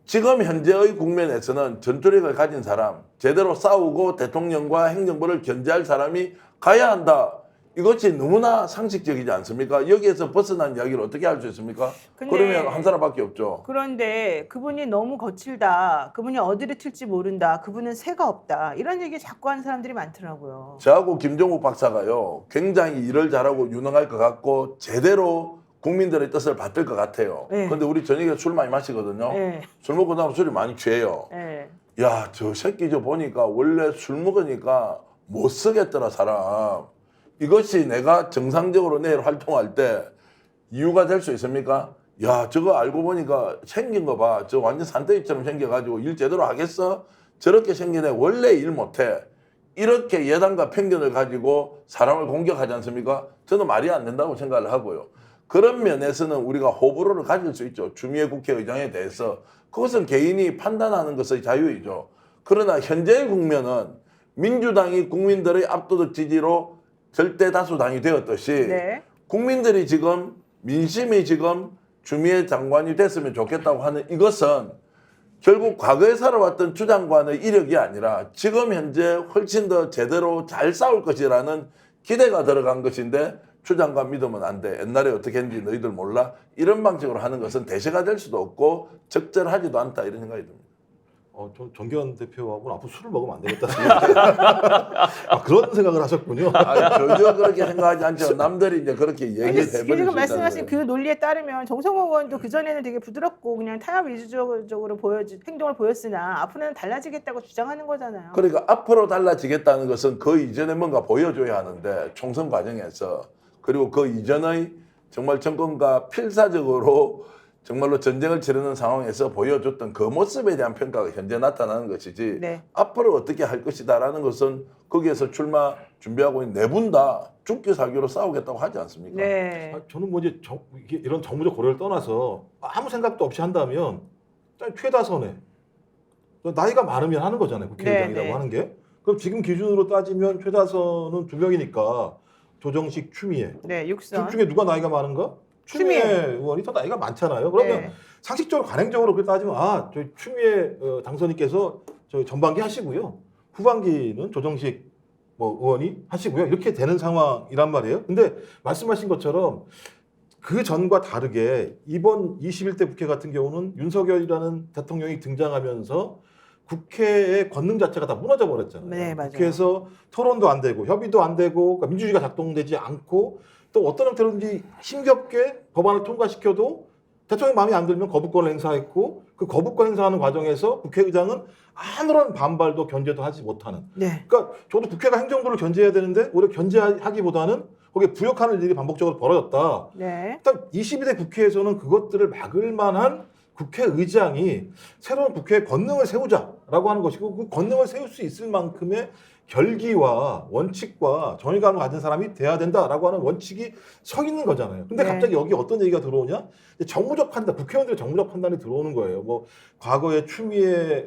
지금 현재의 국면에서는 전투력을 가진 사람, 제대로 싸우고 대통령과 행정부를 견제할 사람이 가야 한다. 이것이 너무나 상식적이지 않습니까? 여기에서 벗어난 이야기를 어떻게 할 수 있습니까? 근데 그러면 한 사람밖에 없죠. 그런데 그분이 너무 거칠다. 그분이 어디를 튈지 모른다. 그분은 새가 없다. 이런 얘기 자꾸 하는 사람들이 많더라고요. 저하고 김종국 박사가요. 굉장히 일을 잘하고 유능할 것 같고 제대로 국민들의 뜻을 받들 것 같아요. 네. 근데 우리 저녁에 술 많이 마시거든요. 네. 술 먹고 나면 술이 많이 취해요. 네. 야, 저 새끼 저 보니까 원래 술 먹으니까 못 쓰겠더라 사람. 이것이 내가 정상적으로 내일 활동할 때 이유가 될 수 있습니까? 야, 저거 알고 보니까 생긴 거 봐. 저 완전 산더미처럼 생겨가지고 일 제대로 하겠어? 저렇게 생긴 애 원래 일 못해. 이렇게 예단과 편견을 가지고 사람을 공격하지 않습니까? 저는 말이 안 된다고 생각을 하고요. 그런 면에서는 우리가 호불호를 가질 수 있죠. 추미애 국회의장에 대해서. 그것은 개인이 판단하는 것의 자유이죠. 그러나 현재의 국면은 민주당이 국민들의 압도적 지지로 절대 다수당이 되었듯이 네. 국민들이 지금 민심이 지금 추미애 장관이 됐으면 좋겠다고 하는 이것은 결국 과거에 살아왔던 추 장관의 이력이 아니라 지금 현재 훨씬 더 제대로 잘 싸울 것이라는 기대가 들어간 것인데 추 장관 믿으면 안 돼. 옛날에 어떻게 했는지 너희들 몰라. 이런 방식으로 하는 것은 대세가 될 수도 없고 적절하지도 않다 이런 생각이 듭니다. 전 정기현 대표하고는 앞으로 술을 먹으면 안 되겠다 생각. 그런 생각을 하셨군요. 전혀 그렇게 생각하지 않죠. 남들이 이제 그렇게 근데 얘기해 버릴 수 지금 있다는 말씀하신 그 거예요. 논리에 따르면 정성호 의원도 그전에는 되게 부드럽고 그냥 타협 위주적으로 행동을 보였으나 앞으로는 달라지겠다고 주장하는 거잖아요. 그러니까 앞으로 달라지겠다는 것은 그 이전에 뭔가 보여줘야 하는데 총선 과정에서 그리고 그 이전의 정말 정권과 필사적으로 정말로 전쟁을 치르는 상황에서 보여줬던 그 모습에 대한 평가가 현재 나타나는 것이지 네. 앞으로 어떻게 할 것이다라는 것은 거기에서 출마 준비하고 있는 네 분 다 죽기 살기로 싸우겠다고 하지 않습니까? 네. 저는 뭐 이제 이런 정무적 고려를 떠나서 아무 생각도 없이 한다면 최다선에 나이가 많으면 하는 거잖아요. 국회의장이라고 네, 네. 하는 게. 그럼 지금 기준으로 따지면 최다선은 2명이니까 조정식, 추미애. 네, 둘 육선. 중에 누가 나이가 많은가? 추미애 의원이 더 나이가 많잖아요. 그러면 네. 상식적으로 관행적으로 그렇게 따지면 저희 추미애 당선인께서 저희 전반기 하시고요. 후반기는 조정식 의원이 하시고요. 이렇게 되는 상황이란 말이에요. 근데 말씀하신 것처럼 그 전과 다르게 이번 21대 국회 같은 경우는 윤석열이라는 대통령이 등장하면서 국회의 권능 자체가 다 무너져 버렸잖아요. 네, 맞아요. 국회에서 토론도 안 되고 협의도 안 되고 그러니까 민주주의가 작동되지 않고 또 어떤 형태로든지 힘겹게 법안을 통과시켜도 대통령 마음에 안 들면 거부권을 행사했고 그 거부권 행사하는 과정에서 국회의장은 아무런 반발도 견제도 하지 못하는. 네. 그러니까 저도 국회가 행정부를 견제해야 되는데 오히려 견제하기보다는 거기에 부역하는 일이 반복적으로 벌어졌다. 네. 일단 22대 국회에서는 그것들을 막을 만한 국회의장이 새로운 국회의 권능을 세우자라고 하는 것이고 그 권능을 세울 수 있을 만큼의 결기와 원칙과 정의감을 가진 사람이 돼야 된다라고 하는 원칙이 서 있는 거잖아요. 근데 네. 갑자기 여기 어떤 얘기가 들어오냐? 이제 정무적 판단, 국회의원들의 정무적 판단이 들어오는 거예요. 뭐 과거에 추미애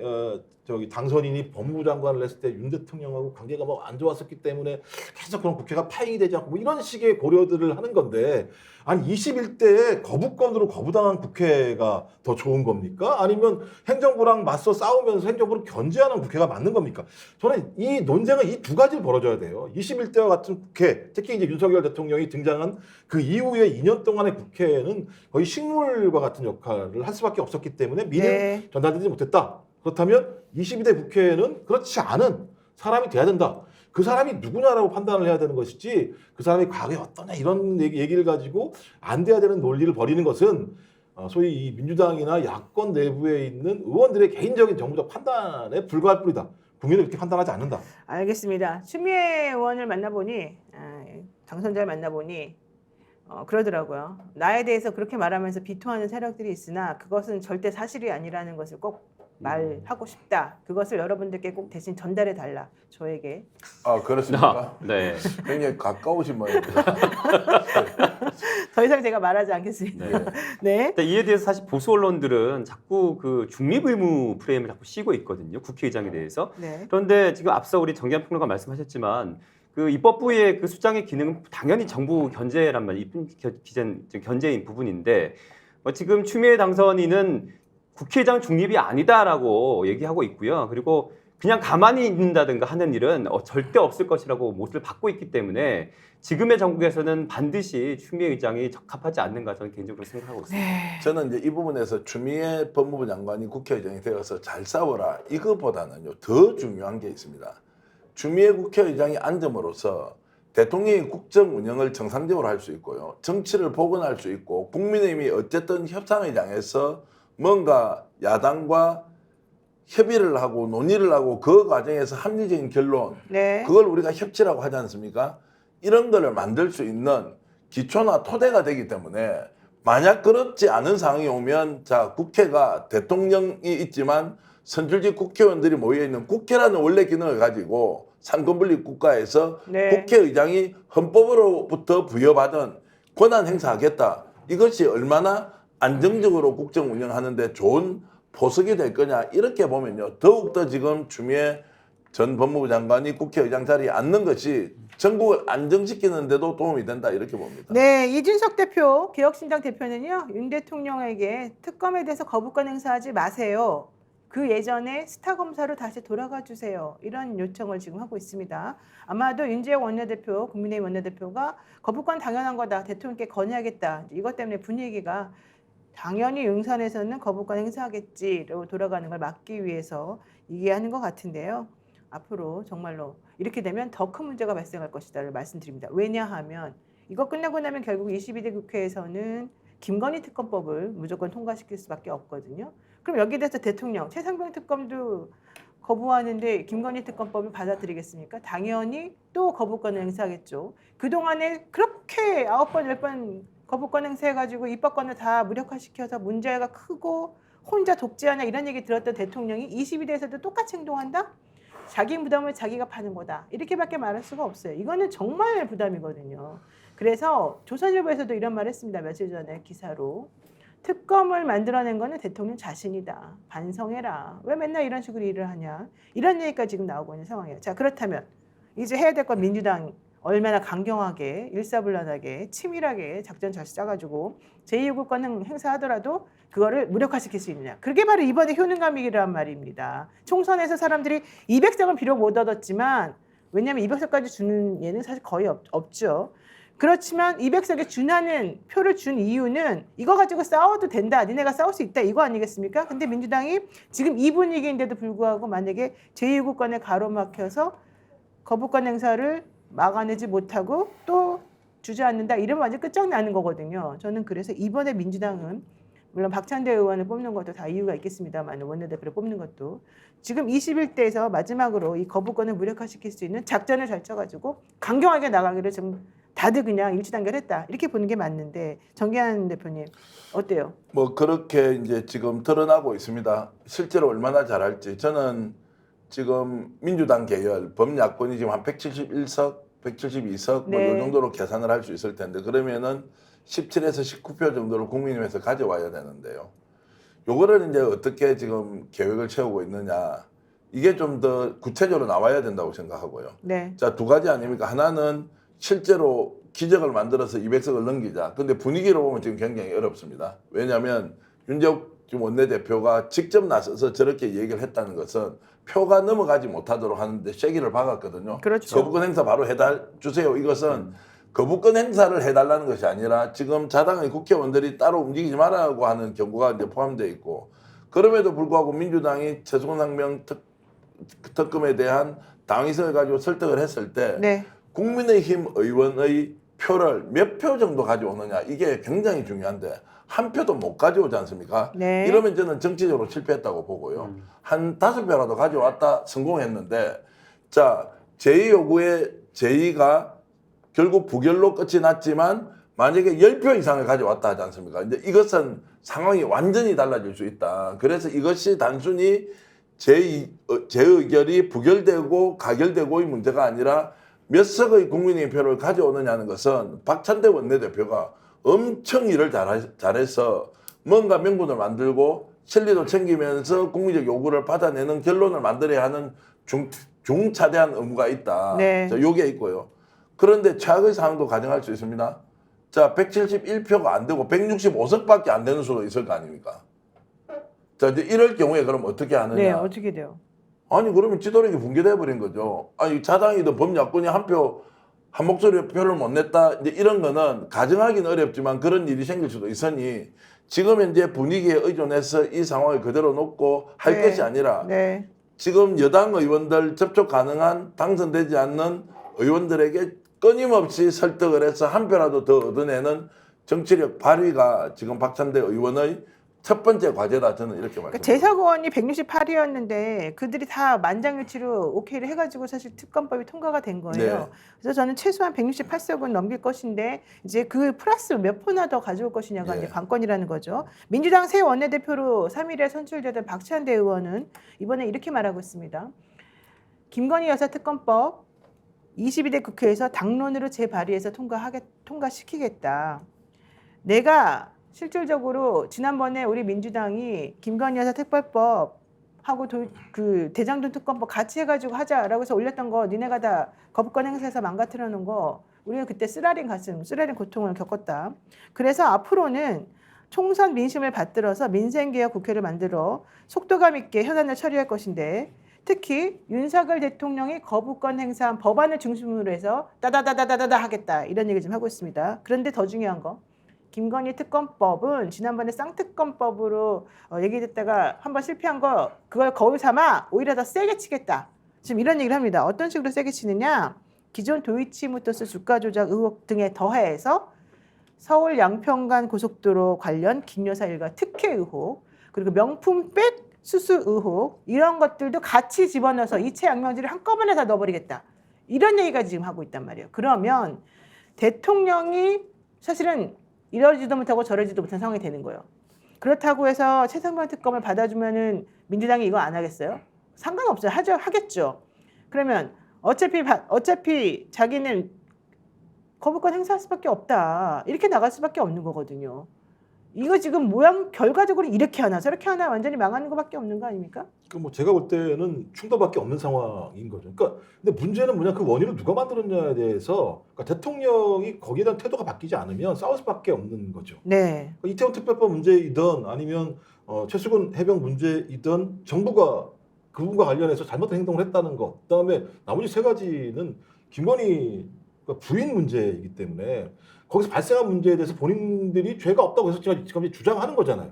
당선인이 법무부 장관을 했을 때 윤 대통령하고 관계가 뭐 안 좋았었기 때문에 계속 그런 국회가 파행이 되지 않고 뭐 이런 식의 고려들을 하는 건데, 아니 21대에 거부권으로 거부당한 국회가 더 좋은 겁니까? 아니면 행정부랑 맞서 싸우면서 행정부를 견제하는 국회가 맞는 겁니까? 저는 이 논쟁은 이 두 가지를 벌어져야 돼요. 21대와 같은 국회, 특히 이제 윤석열 대통령이 등장한 그 이후에 2년 동안의 국회는 거의 식물과 같은 역할을 할 수밖에 없었기 때문에 민의를 네. 전달되지 못했다. 그렇다면 22대 국회에는 그렇지 않은 사람이 돼야 된다. 그 사람이 누구냐라고 판단을 해야 되는 것이지, 그 사람이 과거에 어떠냐 이런 얘기를 가지고 안 돼야 되는 논리를 벌이는 것은 소위 이 민주당이나 야권 내부에 있는 의원들의 개인적인 정무적 판단에 불과할 뿐이다. 국민은 그렇게 판단하지 않는다. 알겠습니다. 추미애 의원을 만나보니 당선자를 만나보니 그러더라고요. 나에 대해서 그렇게 말하면서 비토하는 세력들이 있으나 그것은 절대 사실이 아니라는 것을 꼭 말하고 싶다. 그것을 여러분들께 꼭 대신 전달해 달라. 저에게. 아 그렇습니까? 네. 굉장히 가까우신 모양입니다. 더 이상 제가 말하지 않겠습니다. 네. 네. 근데 이에 대해서 사실 보수 언론들은 자꾸 그 중립 의무 프레임을 자꾸 씌고 있거든요. 국회의장에 대해서. 네. 그런데 지금 앞서 우리 정기한 평론가 말씀하셨지만 그 입법부의 그 수장의 기능은 당연히 정부 견제란 말이에요. 견제인 부분인데 지금 추미애 당선인은 국회의장 중립이 아니다라고 얘기하고 있고요. 그리고 그냥 가만히 있는다든가 하는 일은 절대 없을 것이라고 못을 받고 있기 때문에 지금의 정국에서는 반드시 추미애 의장이 적합하지 않는가 저는 개인적으로 생각하고 있습니다. 네. 저는 이제 이 부분에서 추미애 법무부 장관이 국회의장이 되어서 잘 싸워라 이것보다는요 더 중요한 게 있습니다. 추미애 국회의장이 앉음으로써 대통령이 국정 운영을 정상적으로 할 수 있고요. 정치를 복원할 수 있고 국민의힘이 어쨌든 협상의장에서 뭔가 야당과 협의를 하고 논의를 하고 그 과정에서 합리적인 결론 네. 그걸 우리가 협치라고 하지 않습니까? 이런 거를 만들 수 있는 기초나 토대가 되기 때문에 만약 그렇지 않은 상황이 오면 자 국회가 대통령이 있지만 선출직 국회의원들이 모여있는 국회라는 원래 기능을 가지고 상권분립 국가에서 네. 국회의장이 헌법으로부터 부여받은 권한 행사하겠다. 이것이 얼마나 안정적으로 국정 운영하는데 좋은 보석이 될 거냐 이렇게 보면요. 더욱더 지금 추미애 전 법무부 장관이 국회의장 자리에 앉는 것이 전국을 안정시키는 데도 도움이 된다 이렇게 봅니다. 네, 이준석 대표, 개혁신당 대표는요, 윤 대통령에게 특검에 대해서 거부권 행사하지 마세요. 그 예전에 스타 검사로 다시 돌아가 주세요. 이런 요청을 지금 하고 있습니다. 아마도 윤재욱 원내대표, 국민의힘 원내대표가 거부권 당연한 거다. 대통령께 건의하겠다. 이것 때문에 분위기가 당연히 용산에서는 거부권 행사하겠지로 돌아가는 걸 막기 위해서 얘기하는 것 같은데요. 앞으로 정말로 이렇게 되면 더 큰 문제가 발생할 것이다를 말씀드립니다. 왜냐하면 이거 끝나고 나면 결국 22대 국회에서는 김건희 특검법을 무조건 통과시킬 수밖에 없거든요. 그럼 여기에 대해서 대통령, 최상병 특검도 거부하는데 김건희 특검법을 받아들이겠습니까? 당연히 또 거부권을 행사하겠죠. 그동안에 그렇게 9번, 10번 거부권 행사해가지고 입법권을 다 무력화시켜서 문제가 크고 혼자 독재하냐 이런 얘기 들었던 대통령이 22대에서도 똑같이 행동한다? 자기 부담을 자기가 파는 거다. 이렇게밖에 말할 수가 없어요. 이거는 정말 부담이거든요. 그래서 조선일보에서도 이런 말 했습니다. 며칠 전에 기사로. 특검을 만들어낸 거는 대통령 자신이다. 반성해라. 왜 맨날 이런 식으로 일을 하냐. 이런 얘기가 지금 나오고 있는 상황이에요. 자, 그렇다면 이제 해야 될 건 민주당 얼마나 강경하게 일사불란하게 치밀하게 작전 잘 짜가지고 제2요구권 행사하더라도 그거를 무력화시킬 수 있느냐. 그게 바로 이번에 효능감이란 말입니다. 총선에서 사람들이 200석은 비록 못 얻었지만 왜냐하면 200석까지 주는 예는 사실 거의 없죠. 그렇지만 200석에 준하는 표를 준 이유는 이거 가지고 싸워도 된다. 니네가 싸울 수 있다. 이거 아니겠습니까? 근데 민주당이 지금 이 분위기인데도 불구하고 만약에 제2요구권에 가로막혀서 거부권 행사를 막아내지 못하고 또 주저앉는다. 이러면 완전 끝장나는 거거든요. 저는 그래서 이번에 민주당은 물론 박찬대 의원을 뽑는 것도 다 이유가 있겠습니다만 원내대표를 뽑는 것도 지금 21대에서 마지막으로 이 거부권을 무력화시킬 수 있는 작전을 잘 짜가지고 강경하게 나가기를 지금 다들 그냥 일치단결했다. 이렇게 보는 게 맞는데 정기한 대표님 어때요? 뭐 그렇게 이제 지금 드러나고 있습니다. 실제로 얼마나 잘할지 저는 지금 민주당 계열 범야권이 지금 한 171석, 172석 네. 뭐이 정도로 계산을 할 수 있을 텐데 그러면은 17에서 19표 정도를 국민의힘에서 가져와야 되는데요. 요거를 이제 어떻게 지금 계획을 세우고 있느냐 이게 좀 더 구체적으로 나와야 된다고 생각하고요. 네. 자, 두 가지 아닙니까? 하나는 실제로 기적을 만들어서 200석을 넘기자. 근데 분위기로 보면 지금 굉장히 어렵습니다. 왜냐하면 윤재욱 지금 원내대표가 직접 나서서 저렇게 얘기를 했다는 것은 표가 넘어가지 못하도록 하는데 쐐기를 박았거든요. 그렇죠. 거부권 행사 바로 해주세요. 이것은 거부권 행사를 해달라는 것이 아니라 지금 자당의 국회의원들이 따로 움직이지 말라고 하는 경고가 이제 포함되어 있고 그럼에도 불구하고 민주당이 최수근상명 특검에 대한 당위성을 가지고 설득을 했을 때 네. 국민의힘 의원의 표를 몇 표 정도 가져오느냐 이게 굉장히 중요한데 한 표도 못 가져오지 않습니까? 네. 이러면 저는 정치적으로 실패했다고 보고요. 한 5표라도 가져왔다 성공했는데 자 제2 요구에 제2가 결국 부결로 끝이 났지만 만약에 10표 이상을 가져왔다 하지 않습니까? 이제 이것은 상황이 완전히 달라질 수 있다. 그래서 이것이 단순히 제 의결이 부결되고 가결되고의 문제가 아니라 몇 석의 국민의 표를 가져오느냐는 것은 박찬대 원내대표가 엄청 일을 잘해서 뭔가 명분을 만들고 실리도 챙기면서 국민적 요구를 받아내는 결론을 만들어야 하는 중차대한 의무가 있다. 네. 자, 요게 있고요. 그런데 최악의 상황도 가정할 수 있습니다. 자, 171표가 안 되고 165석밖에 안 되는 수도 있을 거 아닙니까? 자, 이제 이럴 경우에 그럼 어떻게 하느냐? 네. 어떻게 돼요? 아니 그러면 지도력이 붕괴돼 버린 거죠. 아니 자당이든 범야권이 한 목소리 표를 못 냈다. 이제 이런 거는 가정하기는 어렵지만 그런 일이 생길 수도 있으니 지금 현재 분위기에 의존해서 이 상황을 그대로 놓고 할 네. 것이 아니라 네. 지금 여당 의원들 접촉 가능한 당선되지 않는 의원들에게 끊임없이 설득을 해서 한 표라도 더 얻어내는 정치력 발휘가 지금 박찬대 의원의 첫 번째 과제다 저는 이렇게 그러니까 말씀드립니다. 재석의원이 168이었는데 그들이 다 만장일치로 오케이를 해가지고 사실 특검법이 통과가 된 거예요. 네. 그래서 저는 최소한 168석은 넘길 것인데 이제 그 플러스 몇 표나 더 가져올 것이냐가 네. 이제 관건이라는 거죠. 민주당 새 원내대표로 3일에 선출되던 박찬대 의원은 이번에 이렇게 말하고 있습니다. 김건희 여사 특검법 22대 국회에서 당론으로 재발의해서 통과시키겠다. 내가 실질적으로 지난번에 우리 민주당이 김건희 여사 특별법하고 그 대장동 특검법 같이 해가지고 하자라고 해서 올렸던 거 니네가 다 거부권 행사해서 망가뜨려 놓은 거 우리는 그때 쓰라린 고통을 겪었다. 그래서 앞으로는 총선 민심을 받들어서 민생개혁 국회를 만들어 속도감 있게 현안을 처리할 것인데 특히 윤석열 대통령이 거부권 행사한 법안을 중심으로 해서 따다다다다다 하겠다 이런 얘기 좀 하고 있습니다. 그런데 더 중요한 거 김건희 특검법은 지난번에 쌍특검법으로 얘기됐다가 한번 실패한 거 그걸 거울 삼아 오히려 더 세게 치겠다. 지금 이런 얘기를 합니다. 어떤 식으로 세게 치느냐. 기존 도이치모터스 주가 조작 의혹 등에 더해서 서울 양평간 고속도로 관련 김 여사 일가 특혜 의혹 그리고 명품백 수수 의혹 이런 것들도 같이 집어넣어서 이체 양명질을 한꺼번에 다 넣어버리겠다. 이런 얘기가 지금 하고 있단 말이에요. 그러면 대통령이 사실은 이러지도 못하고 저러지도 못한 상황이 되는 거예요. 그렇다고 해서 최상병 특검을 받아주면은 민주당이 이거 안 하겠어요? 상관없어요. 하겠죠. 그러면 어차피 자기는 거부권 행사할 수밖에 없다. 이렇게 나갈 수밖에 없는 거거든요. 이거 지금 모양 결과적으로 이렇게 하나 저렇게 하나 완전히 망하는 것밖에 없는 거 아닙니까? 그 뭐 제가 볼 때는 충돌밖에 없는 상황인 거죠. 그러니까 근데 문제는 뭐냐 그 원인을 누가 만들었냐에 대해서 그러니까 대통령이 거기에 대한 태도가 바뀌지 않으면 싸울 수밖에 없는 거죠. 네. 그러니까 이태원 특별법 문제이든 아니면 최수근 해병 문제이든 정부가 그분과 관련해서 잘못된 행동을 했다는 것. 그다음에 나머지 세 가지는 김건희 부인 문제이기 때문에 거기서 발생한 문제에 대해서 본인들이 죄가 없다고 해서 지금 주장하는 거잖아요.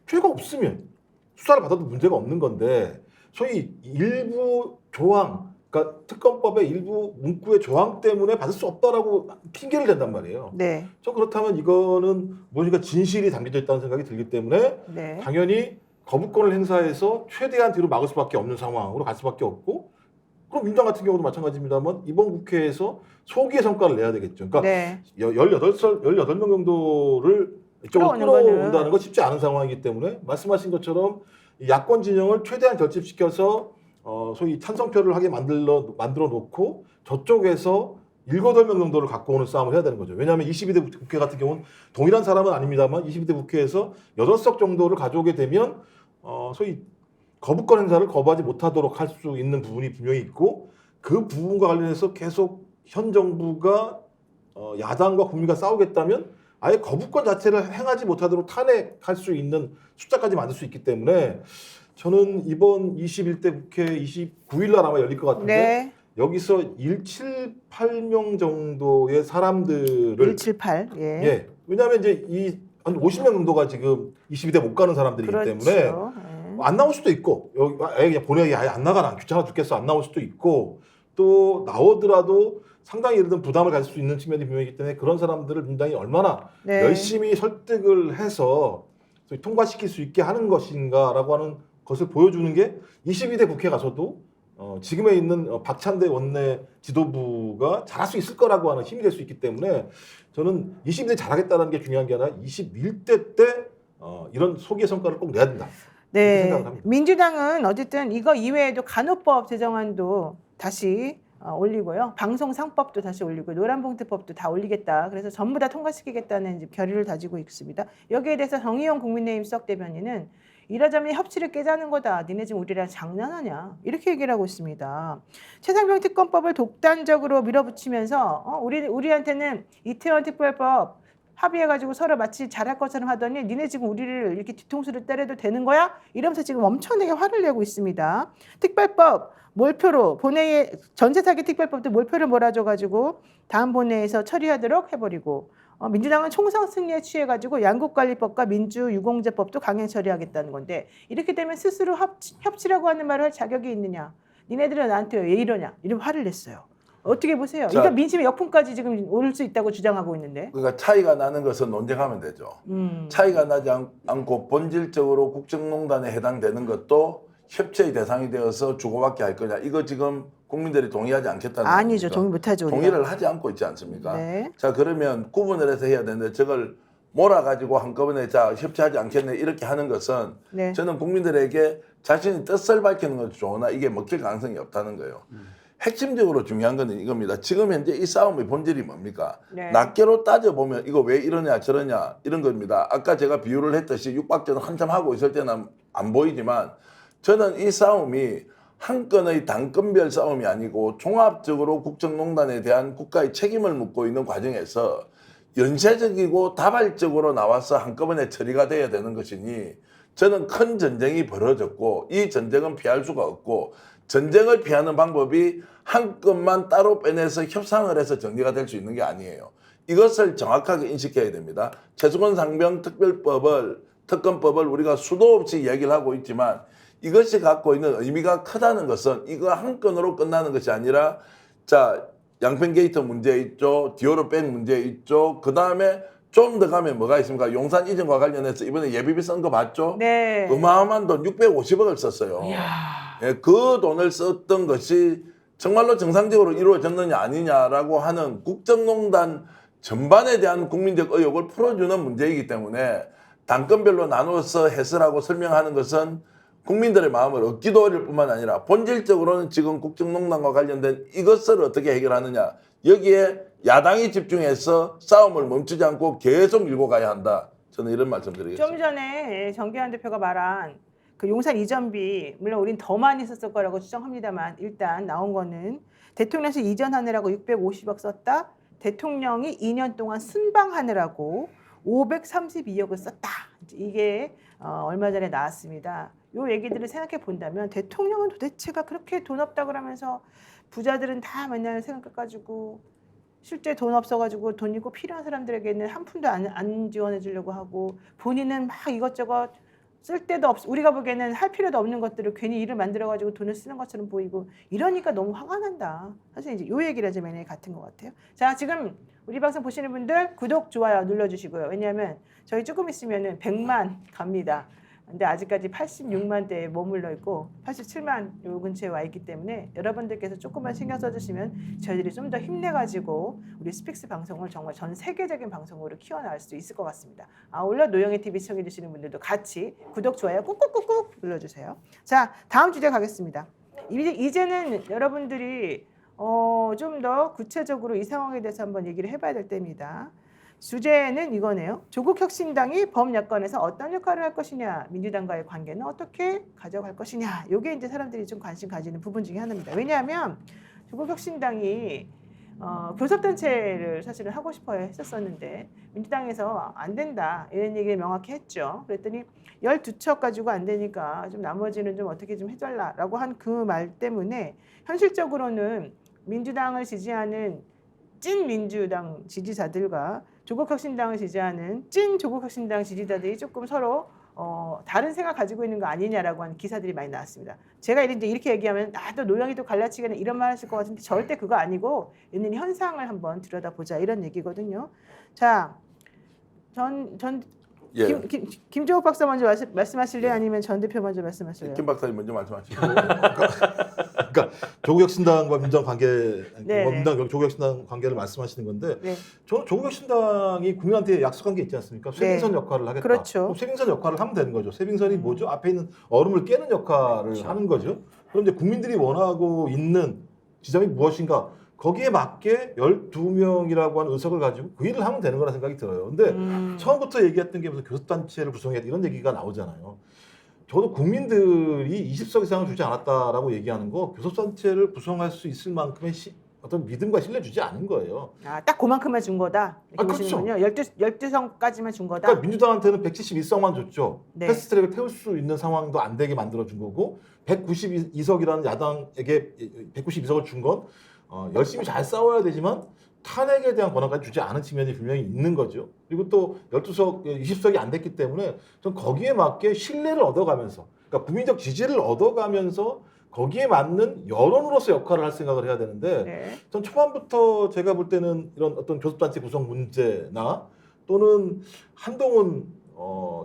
죄가 없으면 수사를 받아도 문제가 없는 건데 소위 일부 조항, 그러니까 특검법의 일부 문구의 조항 때문에 받을 수 없다라고 핑계를 댄단 말이에요. 네. 저 그렇다면 이거는 뭔가 진실이 담겨져 있다는 생각이 들기 때문에 네. 당연히 거부권을 행사해서 최대한 뒤로 막을 수밖에 없는 상황으로 갈 수밖에 없고 그럼 민주당 같은 경우도 마찬가지입니다만 이번 국회에서 소기의 성과를 내야 되겠죠. 그러니까 네. 18명 정도를 이쪽으로 끌어오는 끌어온다는 건 쉽지 않은 상황이기 때문에 말씀하신 것처럼 야권 진영을 최대한 결집시켜서 소위 찬성표를 하게 만들어 놓고 저쪽에서 7, 8명 정도를 갖고 오는 싸움을 해야 되는 거죠. 왜냐하면 22대 국회 같은 경우는 동일한 사람은 아닙니다만 22대 국회에서 8석 정도를 가져오게 되면 소위 거부권 행사를 거부하지 못하도록 할 수 있는 부분이 분명히 있고 그 부분과 관련해서 계속 현 정부가 야당과 국민과 싸우겠다면 아예 거부권 자체를 행하지 못하도록 탄핵할 수 있는 숫자까지 만들 수 있기 때문에 저는 이번 21대 국회 29일 날 아마 열릴 것 같은데 네. 여기서 178명 정도의 사람들을 178. 예. 예. 왜냐하면 이제 한 50명 정도가 지금 22대 못 가는 사람들이기 그렇죠. 때문에 예. 안 나올 수도 있고 여기 그냥 보내기 아예 안 나가나 귀찮아 죽겠어 안 나올 수도 있고 또 나오더라도 상당히 예를 들면 부담을 가질 수 있는 측면이 분명하기 때문에 그런 사람들을 민주당이 얼마나 네. 열심히 설득을 해서 통과시킬 수 있게 하는 것인가라고 하는 것을 보여주는 게 22대 국회 가서도 지금에 있는 박찬대 원내 지도부가 잘할 수 있을 거라고 하는 힘이 될 수 있기 때문에 저는 22대 잘하겠다는 게 중요한 게 아니라 21대 때 이런 소기의 성과를 꼭 내야 된다. 이렇게 네. 생각을 합니다. 민주당은 어쨌든 이거 이외에도 간호법 제정안도 다시 올리고요. 방송상법도 다시 올리고 노란봉투법도 다 올리겠다. 그래서 전부 다 통과시키겠다는 이제 결의를 다지고 있습니다. 여기에 대해서 정의용 국민의힘 수석 대변인은 이러자면 협치를 깨자는 거다. 니네 지금 우리랑 장난하냐? 이렇게 얘기를 하고 있습니다. 최상병 특검법을 독단적으로 밀어붙이면서 우리한테는 이태원 특별법 합의해가지고 서로 마치 잘할 것처럼 하더니 니네 지금 우리를 이렇게 뒤통수를 때려도 되는 거야? 이러면서 지금 엄청나게 화를 내고 있습니다. 특별법 몰표로 본회의에 전세 사기 특별법도 몰표를 몰아줘가지고 다음 본회의에서 처리하도록 해버리고 민주당은 총선 승리에 취해가지고 양국관리법과 민주유공제법도 강행 처리하겠다는 건데 이렇게 되면 스스로 협치라고 하는 말을 할 자격이 있느냐? 니네들은 나한테 왜 이러냐? 이런 화를 냈어요. 어떻게 보세요? 자, 그러니까 민심의 역풍까지 지금 올 수 있다고 주장하고 있는데. 그러니까 차이가 나는 것은 논쟁하면 되죠. 차이가 나지 않고 본질적으로 국정농단에 해당되는 것도 협치의 대상이 되어서 주고받게 할 거냐. 이거 지금 국민들이 동의하지 않겠다는 아니죠. 겁니까? 동의 못하죠. 우리가. 동의를 하지 않고 있지 않습니까? 네. 자, 그러면 구분을 해서 해야 되는데 저걸 몰아가지고 한꺼번에 자 협치하지 않겠네 이렇게 하는 것은 네. 저는 국민들에게 자신이 뜻을 밝히는 것도 좋으나 이게 먹힐 가능성이 없다는 거예요. 핵심적으로 중요한 건 이겁니다. 지금 현재 이 싸움의 본질이 뭡니까? 네. 낱개로 따져보면 이거 왜 이러냐 저러냐 이런 겁니다. 아까 제가 비유를 했듯이 육박전 한참 하고 있을 때는 안 보이지만 저는 이 싸움이 한 건의 당권별 싸움이 아니고 종합적으로 국정농단에 대한 국가의 책임을 묻고 있는 과정에서 연쇄적이고 다발적으로 나와서 한꺼번에 처리가 돼야 되는 것이니 저는 큰 전쟁이 벌어졌고 이 전쟁은 피할 수가 없고 전쟁을 피하는 방법이 한 건만 따로 빼내서 협상을 해서 정리가 될 수 있는 게 아니에요. 이것을 정확하게 인식해야 됩니다. 최수건 상병 특검법을 우리가 수도 없이 이야기를 하고 있지만 이것이 갖고 있는 의미가 크다는 것은 이거 한 건으로 끝나는 것이 아니라 자 양평 게이트 문제 있죠. 디오르백 문제 있죠. 그 다음에 좀 더 가면 뭐가 있습니까? 용산 이전과 관련해서 이번에 예비비 쓴 거 맞죠? 네. 어마어마한 돈 650억을 썼어요. 예, 그 돈을 썼던 것이 정말로 정상적으로 이루어졌느냐 아니냐라고 하는 국정농단 전반에 대한 국민적 의혹을 풀어주는 문제이기 때문에 당권별로 나누어서 해설하고 설명하는 것은 국민들의 마음을 얻기도 어려울 뿐만 아니라 본질적으로는 지금 국정농단과 관련된 이것을 어떻게 해결하느냐 여기에 야당이 집중해서 싸움을 멈추지 않고 계속 밀고 가야 한다. 저는 이런 말씀 드리겠습니다. 좀 전에 정기환 대표가 말한 그 용산 이전비 물론 우린 더 많이 썼을 거라고 추정합니다만 일단 나온 거는 대통령실 이전하느라고 650억 썼다. 대통령이 2년 동안 순방하느라고 532억을 썼다. 이게 얼마 전에 나왔습니다. 요 얘기들을 생각해 본다면 대통령은 도대체가 그렇게 돈 없다 그러면서 부자들은 다 맨날 생각해가지고 실제 돈 없어가지고 돈 있고 필요한 사람들에게는 한 푼도 안 지원해 주려고 하고 본인은 막 이것저것 쓸 데도 없 우리가 보기에는 할 필요도 없는 것들을 괜히 일을 만들어가지고 돈을 쓰는 것처럼 보이고 이러니까 너무 화가 난다. 사실 이제 요 얘기를 하자면 매일 같은 것 같아요. 자 지금 우리 방송 보시는 분들 구독 좋아요 눌러주시고요. 왜냐하면 저희 조금 있으면은 100만 갑니다. 근데 아직까지 86만 대에 머물러 있고 87만 요 근처에 와 있기 때문에 여러분들께서 조금만 신경 써주시면 저희들이 좀 더 힘내가지고 우리 스픽스 방송을 정말 전 세계적인 방송으로 키워나갈 수 있을 것 같습니다. 아울러 노영희 TV 시청해주시는 분들도 같이 구독, 좋아요 꾹꾹꾹꾹 눌러주세요. 자 다음 주제 가겠습니다. 이제는 여러분들이 좀 더 구체적으로 이 상황에 대해서 한번 얘기를 해봐야 될 때입니다. 주제는 이거네요. 조국 혁신당이 범야권에서 어떤 역할을 할 것이냐, 민주당과의 관계는 어떻게 가져갈 것이냐. 이게 이제 사람들이 좀 관심 가지는 부분 중에 하나입니다. 왜냐하면 조국 혁신당이 교섭단체를 사실은 하고 싶어 했었었는데 민주당에서 안 된다 이런 얘기를 명확히 했죠. 그랬더니 12척 가지고 안 되니까 좀 나머지는 좀 어떻게 좀 해달라라고 한 그 말 때문에 현실적으로는 민주당을 지지하는 찐 민주당 지지자들과 조국혁신당을 지지하는 찐 조국혁신당 지지자들이 조금 서로 다른 생각 가지고 있는 거 아니냐라고 하는 기사들이 많이 나왔습니다. 제가 이렇게 얘기하면 또 노영이도 갈라치기는 이런 말 하실 것 같은데 절대 그거 아니고 있는 현상을 한번 들여다보자 이런 얘기거든요. 자, 예. 김종욱 박사 먼저 말씀하실래요? 아니면 전 대표 먼저 말씀하실래요? 김 박사님 먼저 말씀하시죠. 그러니까 조국혁신당과 민주당 관계, 네. 민주당 조국혁신당 관계를 말씀하시는 건데 네. 저는 조국혁신당이 국민한테 약속한 게 있지 않습니까? 쇄빙선 역할을 하겠다. 그렇죠. 그럼 쇄빙선 역할을 하면 되는 거죠. 쇄빙선이 뭐죠? 앞에 있는 얼음을 깨는 역할을 하는 거죠. 그럼 이제 국민들이 원하고 있는 지점이 무엇인가? 거기에 맞게 12명이라고 하는 의석을 가지고 그 일을 하면 되는 거라 생각이 들어요. 근데 처음부터 얘기했던 게 무슨 교섭단체를 구성해야 돼 이런 얘기가 나오잖아요. 저도 국민들이 20석 이상을 주지 않았다라고 얘기하는 거 교섭단체를 구성할 수 있을 만큼의 어떤 믿음과 신뢰 주지 않은 거예요. 딱 그만큼만 준 거다. 그렇죠. 12성까지만 준 거다. 그러니까 민주당한테는 171석만 줬죠. 네. 패스트트랙을 태울 수 있는 상황도 안 되게 만들어 준 거고 192석이라는 야당에게 192석을 준 건 열심히 잘 싸워야 되지만 탄핵에 대한 권한까지 주지 않은 측면이 분명히 있는 거죠. 그리고 또 12석, 20석이 안 됐기 때문에 전 거기에 맞게 신뢰를 얻어가면서 그러니까 국민적 지지를 얻어가면서 거기에 맞는 여론으로서 역할을 할 생각을 해야 되는데 네. 전 초반부터 제가 볼 때는 이런 어떤 교섭단체 구성 문제나 또는 한동훈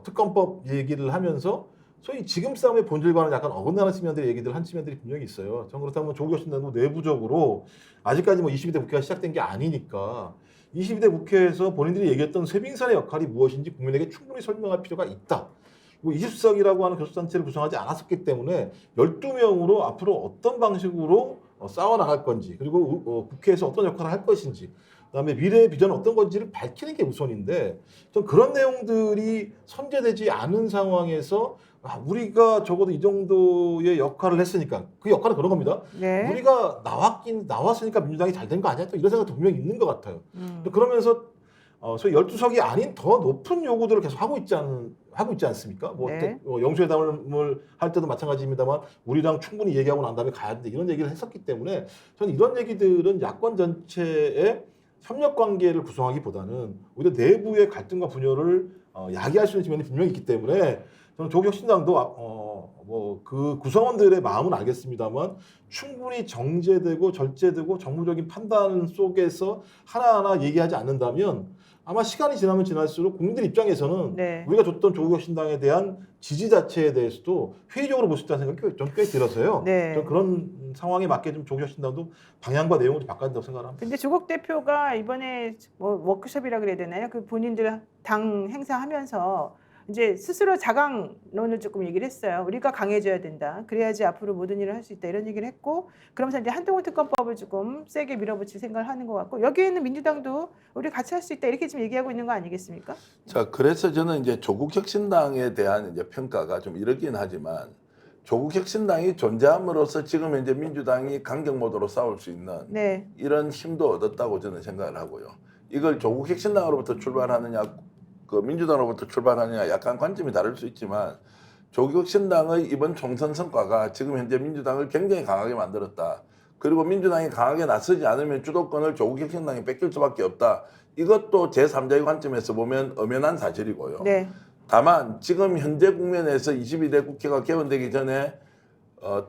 특검법 얘기를 하면서 소위 지금 싸움의 본질과는 약간 어긋나는 측면들의 얘기들 한 측면들이 분명히 있어요. 전 그렇다면 조국혁신당도 내부적으로 아직까지 뭐 22대 국회가 시작된 게 아니니까 22대 국회에서 본인들이 얘기했던 쇄빙선의 역할이 무엇인지 국민에게 충분히 설명할 필요가 있다. 그리고 20석이라고 하는 교섭단체를 구성하지 않았었기 때문에 12명으로 앞으로 어떤 방식으로 싸워나갈 건지 그리고 국회에서 어떤 역할을 할 것인지 그다음에 미래의 비전은 어떤 건지를 밝히는 게 우선인데 좀 그런 내용들이 선제되지 않은 상황에서 우리가 적어도 이 정도의 역할을 했으니까 그 역할은 그런 겁니다. 네. 우리가 나왔으니까 민주당이 잘 된 거 아니야? 또 이런 생각도 분명히 있는 것 같아요. 그러면서 소위 12석이 아닌 더 높은 요구들을 계속 하고 있지 않습니까? 뭐 네. 영수회담을 할 때도 마찬가지입니다만 우리랑 충분히 얘기하고 난 다음에 가야 된다 이런 얘기를 했었기 때문에 저는 이런 얘기들은 야권 전체의 협력 관계를 구성하기보다는 오히려 내부의 갈등과 분열을 야기할 수 있는 측면이 분명히 있기 때문에 저는 조국혁신당도 뭐 그 구성원들의 마음은 알겠습니다만 충분히 정제되고 절제되고 정무적인 판단 속에서 하나하나 얘기하지 않는다면 아마 시간이 지나면 지날수록 국민들 입장에서는 네. 우리가 줬던 조국혁신당에 대한 지지 자체에 대해서도 회의적으로 볼 수 있다는 생각이 좀 꽤 들어서요. 네. 좀 그런 상황에 맞게 좀 조국혁신당도 방향과 내용을 좀 바꿔야 된다고 생각합니다. 근데 조국 대표가 이번에 뭐 워크숍이라 그래야 되나요? 그 본인들 당 행사하면서 이제 스스로 자강론을 조금 얘기를 했어요. 우리가 강해져야 된다. 그래야지 앞으로 모든 일을 할 수 있다. 이런 얘기를 했고 그러면서 이제 한동훈 특검법을 조금 세게 밀어붙일 생각을 하는 것 같고 여기에 있는 민주당도 우리 같이 할 수 있다. 이렇게 지금 얘기하고 있는 거 아니겠습니까? 자, 그래서 저는 이제 조국혁신당에 대한 이제 평가가 좀 이렇긴 하지만 조국혁신당이 존재함으로써 지금 현재 민주당이 강경 모드로 싸울 수 있는 네. 이런 힘도 얻었다고 저는 생각을 하고요. 이걸 조국혁신당으로부터 출발하느냐, 그 민주당으로부터 출발하느냐 약간 관점이 다를 수 있지만 조국혁신당의 이번 총선 성과가 지금 현재 민주당을 굉장히 강하게 만들었다. 그리고 민주당이 강하게 나서지 않으면 주도권을 조국혁신당이 뺏길 수밖에 없다. 이것도 제3자의 관점에서 보면 엄연한 사실이고요. 네. 다만 지금 현재 국면에서 22대 국회가 개원되기 전에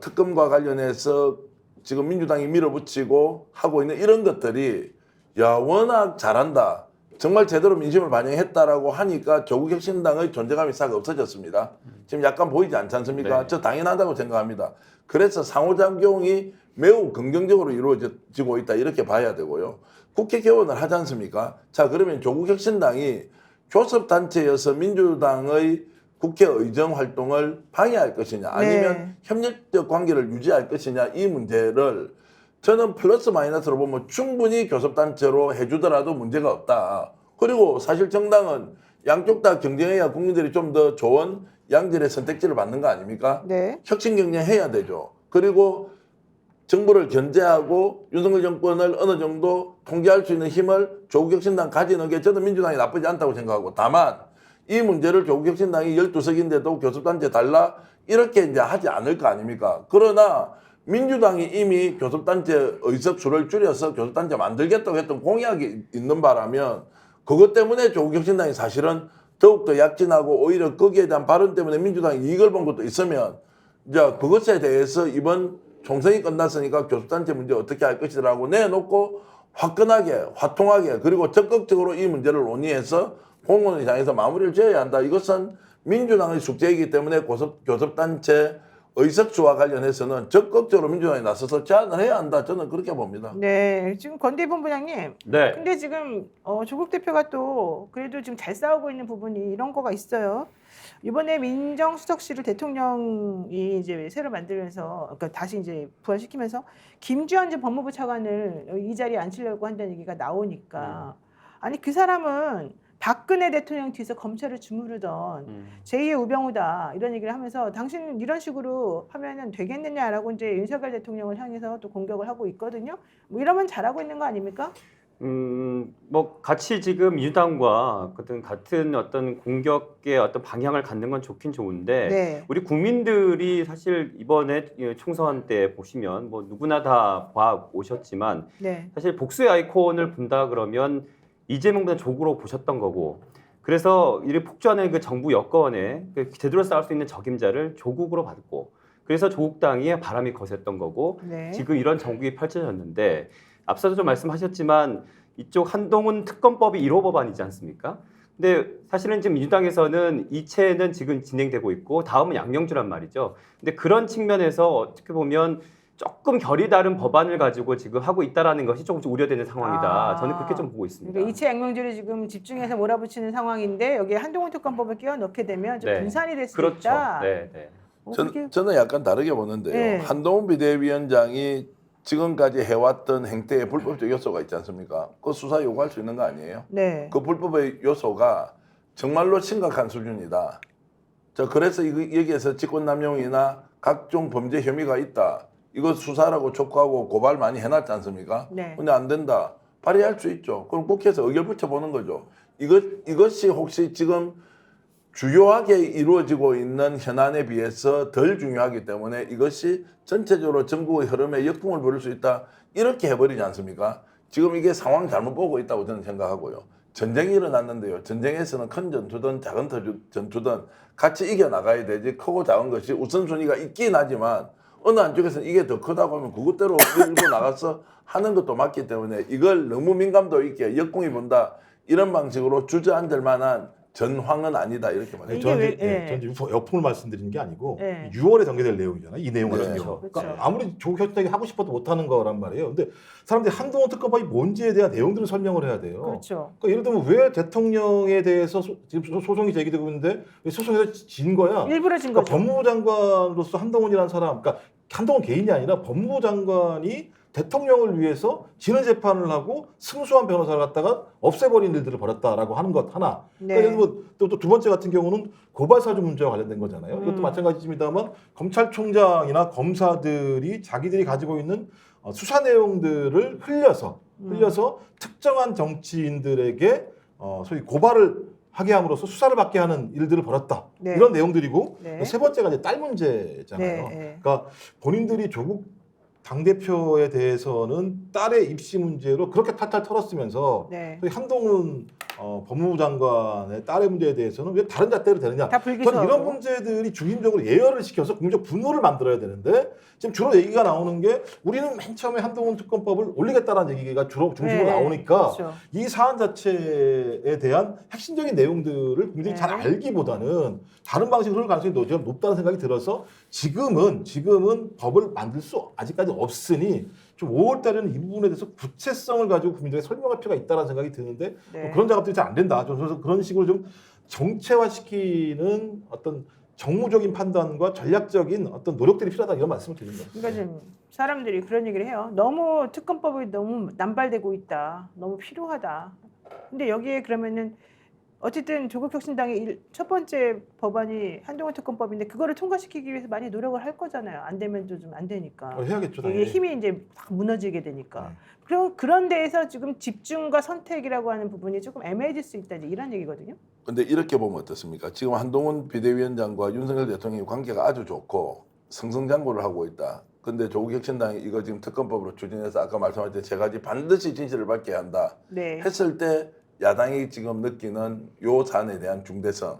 특검과 관련해서 지금 민주당이 밀어붙이고 하고 있는 이런 것들이 야 워낙 잘한다. 정말 제대로 민심을 반영했다라고 하니까 조국혁신당의 존재감이 싹 없어졌습니다. 지금 약간 보이지 않지 않습니까? 네. 저 당연하다고 생각합니다. 그래서 상호작용이 매우 긍정적으로 이루어지고 있다 이렇게 봐야 되고요. 국회 개원을 하지 않습니까? 자 그러면 조국혁신당이 교섭단체여서 민주당의 국회 의정 활동을 방해할 것이냐 아니면 네. 협력적 관계를 유지할 것이냐 이 문제를 저는 플러스 마이너스로 보면 충분히 교섭단체로 해주더라도 문제가 없다. 그리고 사실 정당은 양쪽 다 경쟁해야 국민들이 좀 더 좋은 양질의 선택지를 받는 거 아닙니까? 네. 혁신 경쟁해야 되죠. 그리고 정부를 견제하고 윤석열 정권을 어느 정도 통제할 수 있는 힘을 조국혁신당 가지는 게 저는 민주당이 나쁘지 않다고 생각하고 다만 이 문제를 조국혁신당이 12석인데도 교섭단체 달라 이렇게 이제 하지 않을 거 아닙니까? 그러나 민주당이 이미 교섭단체 의석수를 줄여서 교섭단체 만들겠다고 했던 공약이 있는 바라면 그것 때문에 조국혁신당이 사실은 더욱더 약진하고 오히려 거기에 대한 발언 때문에 민주당이 이익을 본 것도 있으면 이제 그것에 대해서 이번 총선이 끝났으니까 교섭단체 문제 어떻게 할 것이라고 내놓고 화끈하게 화통하게 그리고 적극적으로 이 문제를 논의해서 공론을 향해서 마무리를 지어야 한다. 이것은 민주당의 숙제이기 때문에 교섭단체 의석수와 관련해서는 적극적으로 민주당이 나서서 제안을 해야 한다. 저는 그렇게 봅니다. 네, 지금 권대본 부장님. 네. 근데 지금 조국 대표가 또 그래도 지금 잘 싸우고 있는 부분이 이런 거가 있어요. 이번에 민정수석실을 대통령이 이제 새로 만들면서, 그러니까 다시 이제 부활시키면서 김주현 전 법무부 차관을 이 자리에 앉히려고 한다는 얘기가 나오니까 아니 그 사람은 박근혜 대통령 뒤에서 검찰을 주무르던 제2의 우병우다 이런 얘기를 하면서 당신은 이런 식으로 하면은 되겠느냐라고 이제 윤석열 대통령을 향해서 또 공격을 하고 있거든요. 뭐 이러면 잘하고 있는 거 아닙니까? 뭐 같이 지금 민주당과 같은 어떤 공격의 어떤 방향을 갖는 건 좋긴 좋은데 네. 우리 국민들이 사실 이번에 총선 때 보시면 뭐 누구나 다 봐 오셨지만 네. 사실 복수의 아이콘을 본다 그러면 이재명보다 조국으로 보셨던 거고 그래서 이를 폭주하는 그 정부 여건에 제대로 싸울 수 있는 적임자를 조국으로 받고 그래서 조국 당에 바람이 거셌던 거고 네. 지금 이런 정국이 펼쳐졌는데 앞서도 좀 말씀하셨지만 이쪽 한동훈 특검법이 1호 법안이지 않습니까? 근데 사실은 지금 민주당에서는 이체는 지금 진행되고 있고 다음은 양명주란 말이죠. 근데 그런 측면에서 어떻게 보면 조금 결이 다른 법안을 가지고 지금 하고 있다라는 것이 조금씩 우려되는 상황이다. 저는 그렇게 좀 보고 있습니다. 그러니까 이체 양명주를 지금 집중해서 몰아붙이는 상황인데 여기에 한동훈 특검법을 끼워 넣게 되면 좀 네. 분산이 될 수 그렇죠. 있다. 네, 네. 그렇게- 저는 약간 다르게 보는데요. 네. 한동훈 비대위원장이 지금까지 해왔던 행태에 불법적 요소가 있지 않습니까? 그 수사 요구할 수 있는 거 아니에요? 네. 그 불법의 요소가 정말로 심각한 수준이다. 그래서 여기에서 직권남용이나 각종 범죄 혐의가 있다. 이거 수사라고 촉구하고 고발 많이 해놨지 않습니까? 네. 근데 안 된다. 발의할 수 있죠. 그럼 국회에서 의결 붙여보는 거죠. 이것이 혹시 지금 주요하게 이루어지고 있는 현안에 비해서 덜 중요하기 때문에 이것이 전체적으로 전국의 흐름에 역풍을 부릴 수 있다. 이렇게 해버리지 않습니까? 지금 이게 상황 잘못 보고 있다고 저는 생각하고요. 전쟁이 일어났는데요. 전쟁에서는 큰 전투든 작은 전투든 같이 이겨나가야 되지 크고 작은 것이 우선순위가 있긴 하지만 어느 한쪽에서는 이게 더 크다고 하면 그것대로 밀고 나가서 하는 것도 맞기 때문에 이걸 너무 민감도 있게 역풍이 분다 이런 방식으로 주저앉을 만한 전황은 아니다 이렇게 말해요. 이게 저는 왜- 이제 예. 역풍을 말씀드리는 게 아니고 예. 6월에 전개될 내용이잖아요. 이 내용 같은 네. 경우. 그렇죠. 그러니까 아무리 조국혁신당이 하고 싶어도 못하는 거란 말이에요. 근데 사람들이 한동훈 특검법이 뭔지에 대한 내용들을 설명을 해야 돼요. 그렇죠. 그러니까 예를 들면 왜 대통령에 대해서 지금 소송이 제기되고 있는데 왜 소송에서 진 거야? 일부러 진 그러니까 거죠. 법무부 장관으로서 한동훈이라는 사람, 그러니까 한동훈 개인이 아니라 법무부 장관이 대통령을 위해서 지는 재판을 하고 승소한 변호사를 갖다가 없애버린 일들을 벌였다라고 하는 것 하나. 네. 그러니까 또 두 번째 같은 경우는 고발사주 문제와 관련된 거잖아요. 이것도 음. 마찬가지입니다만 검찰총장이나 검사들이 자기들이 가지고 있는 수사 내용들을 흘려서 특정한 정치인들에게 소위 고발을 하게 함으로써 수사를 받게 하는 일들을 벌였다. 네. 이런 내용들이고 네. 세 번째가 이제 딸 문제잖아요. 네, 네. 그러니까 본인들이 조국 당대표에 대해서는 딸의 입시 문제로 그렇게 탈탈 털었으면서 네. 소위 한동훈 법무부 장관의 딸의 문제에 대해서는 왜 다른 잣대로 되느냐. 다 저는 불기소하고. 이런 문제들이 중심적으로 예열을 시켜서 국민적 분노를 만들어야 되는데 지금 주로 얘기가 나오는 게 우리는 맨 처음에 한동훈 특검법을 올리겠다는 얘기가 주로 중심으로 네, 나오니까 그렇죠. 이 사안 자체에 대한 핵심적인 내용들을 국민들이 네. 잘 알기보다는 다른 방식으로 흘러갈 가능성이 좀 높다는 생각이 들어서 지금은 법을 만들 수 아직까지 없으니 좀 5월 달에는 이 부분에 대해서 구체성을 가지고 국민들에게 설명할 필요가 있다는 생각이 드는데 네. 그런 작업들이 잘 안 된다. 그래서 그런 식으로 좀 정체화시키는 어떤 정무적인 판단과 전략적인 어떤 노력들이 필요하다 이런 말씀을 드립니다. 그러니까 좀 사람들이 그런 얘기를 해요. 너무 특검법이 너무 남발되고 있다. 너무 필요하다. 근데 여기에 그러면은 어쨌든 조국혁신당의 첫 번째 법안이 한동훈 특검법인데 그거를 통과시키기 위해서 많이 노력을 할 거잖아요. 안 되면 좀 안 되니까. 해야겠죠. 이게 당연히. 힘이 이제 확 무너지게 되니까. 네. 그런 데에서 지금 집중과 선택이라고 하는 부분이 조금 애매해질 수 있다. 이제 이런 얘기거든요. 근데 이렇게 보면 어떻습니까? 지금 한동훈 비대위원장과 윤석열 대통령의 관계가 아주 좋고 승승장구를 하고 있다. 근데 조국 혁신당이 이거 지금 특검법으로 추진해서 아까 말씀하신 세 가지 반드시 진실을 밝게 한다. 네. 했을 때 야당이 지금 느끼는 요 사안에 대한 중대성.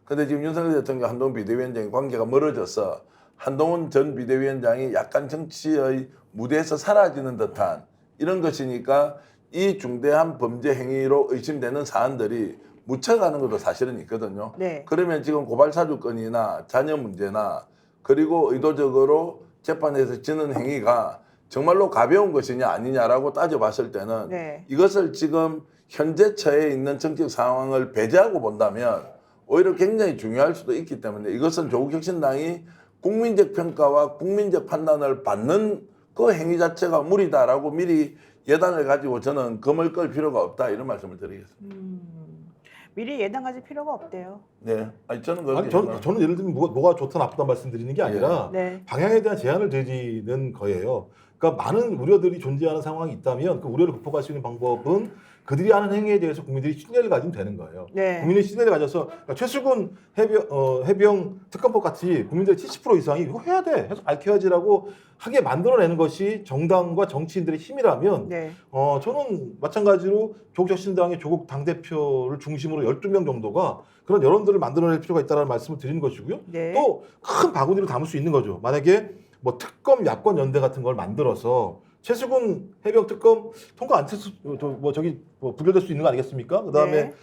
근데 지금 윤석열 대통령과 한동훈 비대위원장의 관계가 멀어져서 한동훈 전 비대위원장이 약간 정치의 무대에서 사라지는 듯한 이런 것이니까 이 중대한 범죄 행위로 의심되는 사안들이 묻혀가는 것도 사실은 있거든요. 네. 그러면 지금 고발 사주건이나 자녀 문제나 그리고 의도적으로 재판에서 지는 행위가 정말로 가벼운 것이냐 아니냐라고 따져봤을 때는 네. 이것을 지금 현재 처해 있는 정치적 상황을 배제하고 본다면 오히려 굉장히 중요할 수도 있기 때문에 이것은 조국 혁신당이 국민적 평가와 국민적 판단을 받는 그 행위 자체가 무리다라고 미리 예단을 가지고 저는 금을 끌 필요가 없다 이런 말씀을 드리겠습니다. 미리 예단하실 필요가 없대요. 네, 아니 저는 그렇게 아니, 저는 예를 들면 뭐가 좋다 나쁘다 말씀드리는 게 아니라 네. 방향에 대한 제안을 드리는 거예요. 그러니까 많은 우려들이 존재하는 상황이 있다면 그 우려를 극복할 수 있는 방법은 그들이 하는 행위에 대해서 국민들이 신뢰를 가지면 되는 거예요. 네. 국민의 신뢰를 가져서 그러니까 최수근 해병 특검법 같이 국민들의 70% 이상이 이거 해야 돼 해서 밝혀야지라고 하게 만들어내는 것이 정당과 정치인들의 힘이라면 네. 저는 마찬가지로 조국 혁신당의 조국 당대표를 중심으로 12명 정도가 그런 여론들을 만들어낼 필요가 있다는 말씀을 드리는 것이고요. 네. 또 큰 바구니로 담을 수 있는 거죠. 만약에 뭐 특검 야권 연대 같은 걸 만들어서 최수근 해병 특검 통과 안 됐을 부결될 수 있는 거 아니겠습니까? 그다음에 네.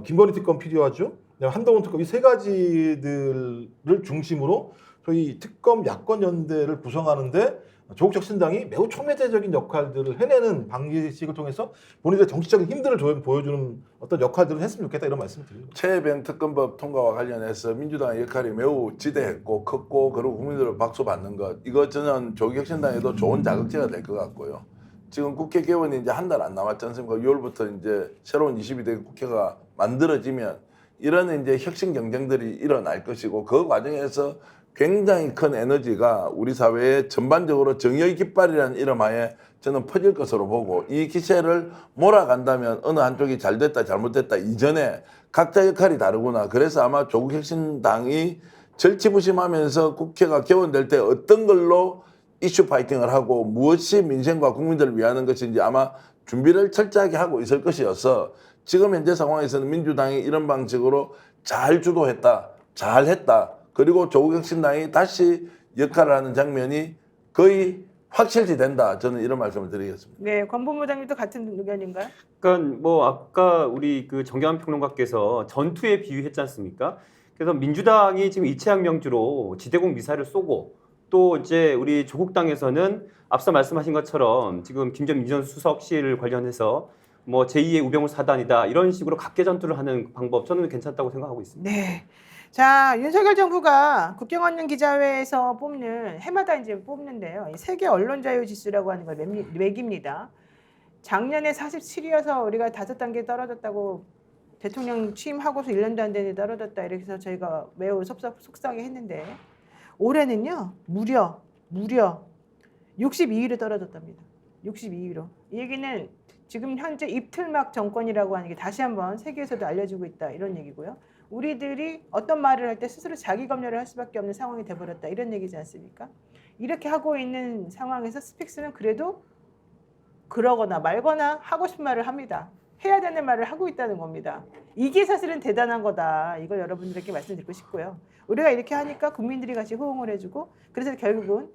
김건희 특검 필요하죠. 그다음에 한동훈 특검 이 세 가지들을 중심으로 저희 특검 야권 연대를 구성하는데 조국 혁신당이 매우 촉매제적인 역할들을 해내는 방식을 통해서 본인들의 정치적인 힘들을 보여주는 어떤 역할들을 했으면 좋겠다 이런 말씀을 드립니다. 최혜병 특검법 통과와 관련해서 민주당의 역할이 매우 지대했고 컸고 그리고 국민들을 박수 받는 것 이거 저는 조국 혁신당에도 좋은 자극제가 될 것 같고요. 지금 국회 개원이 이제 한 달 안 남았지 않습니까? 6월부터 이제 새로운 22대 국회가 만들어지면 이런 이제 혁신 경쟁들이 일어날 것이고 그 과정에서 굉장히 큰 에너지가 우리 사회에 전반적으로 정의의 깃발이라는 이름하에 저는 퍼질 것으로 보고 이 기세를 몰아간다면 어느 한쪽이 잘 됐다 잘못됐다 이전에 각자 역할이 다르구나. 그래서 아마 조국 혁신당이 절치부심하면서 국회가 개원될 때 어떤 걸로 이슈 파이팅을 하고 무엇이 민생과 국민들을 위하는 것인지 아마 준비를 철저하게 하고 있을 것이어서 지금 현재 상황에서는 민주당이 이런 방식으로 잘 주도했다, 잘했다. 그리고 조국 혁신당이 다시 역할을 하는 장면이 거의 확실시 된다. 저는 이런 말씀을 드리겠습니다. 네, 권 본부장님도 같은 의견인가요? 그러니까 뭐 아까 우리 그 정경환 평론가께서 전투에 비유했지 않습니까? 그래서 민주당이 지금 이채양명주로 지대공 미사일을 쏘고 또 이제 우리 조국당에서는 앞서 말씀하신 것처럼 지금 김전 민정수석실 관련해서 뭐 제2의 우병우 사단이다 이런 식으로 각계 전투를 하는 방법 저는 괜찮다고 생각하고 있습니다. 네. 자, 윤석열 정부가 국경언론 기자회에서 뽑는 해마다 이제 뽑는데요. 이 세계 언론 자유 지수라고 하는 걸 매깁니다. 작년에 47이어서 우리가 5단계 떨어졌다고 대통령 취임하고서 1년도 안 되는데 떨어졌다 이렇게 해서 저희가 매우 속상해했는데 올해는요 무려 62위로 떨어졌답니다. 62위로. 이 얘기는 지금 현재 입틀막 정권이라고 하는 게 다시 한번 세계에서도 알려지고 있다 이런 얘기고요. 우리들이 어떤 말을 할 때 스스로 자기 검열을 할 수밖에 없는 상황이 돼버렸다 이런 얘기지 않습니까? 이렇게 하고 있는 상황에서 스픽스는 그래도 그러거나 말거나 하고 싶은 말을 합니다. 해야 되는 말을 하고 있다는 겁니다. 이게 사실은 대단한 거다. 이걸 여러분들에게 말씀드리고 싶고요. 우리가 이렇게 하니까 국민들이 같이 호응을 해주고 그래서 결국은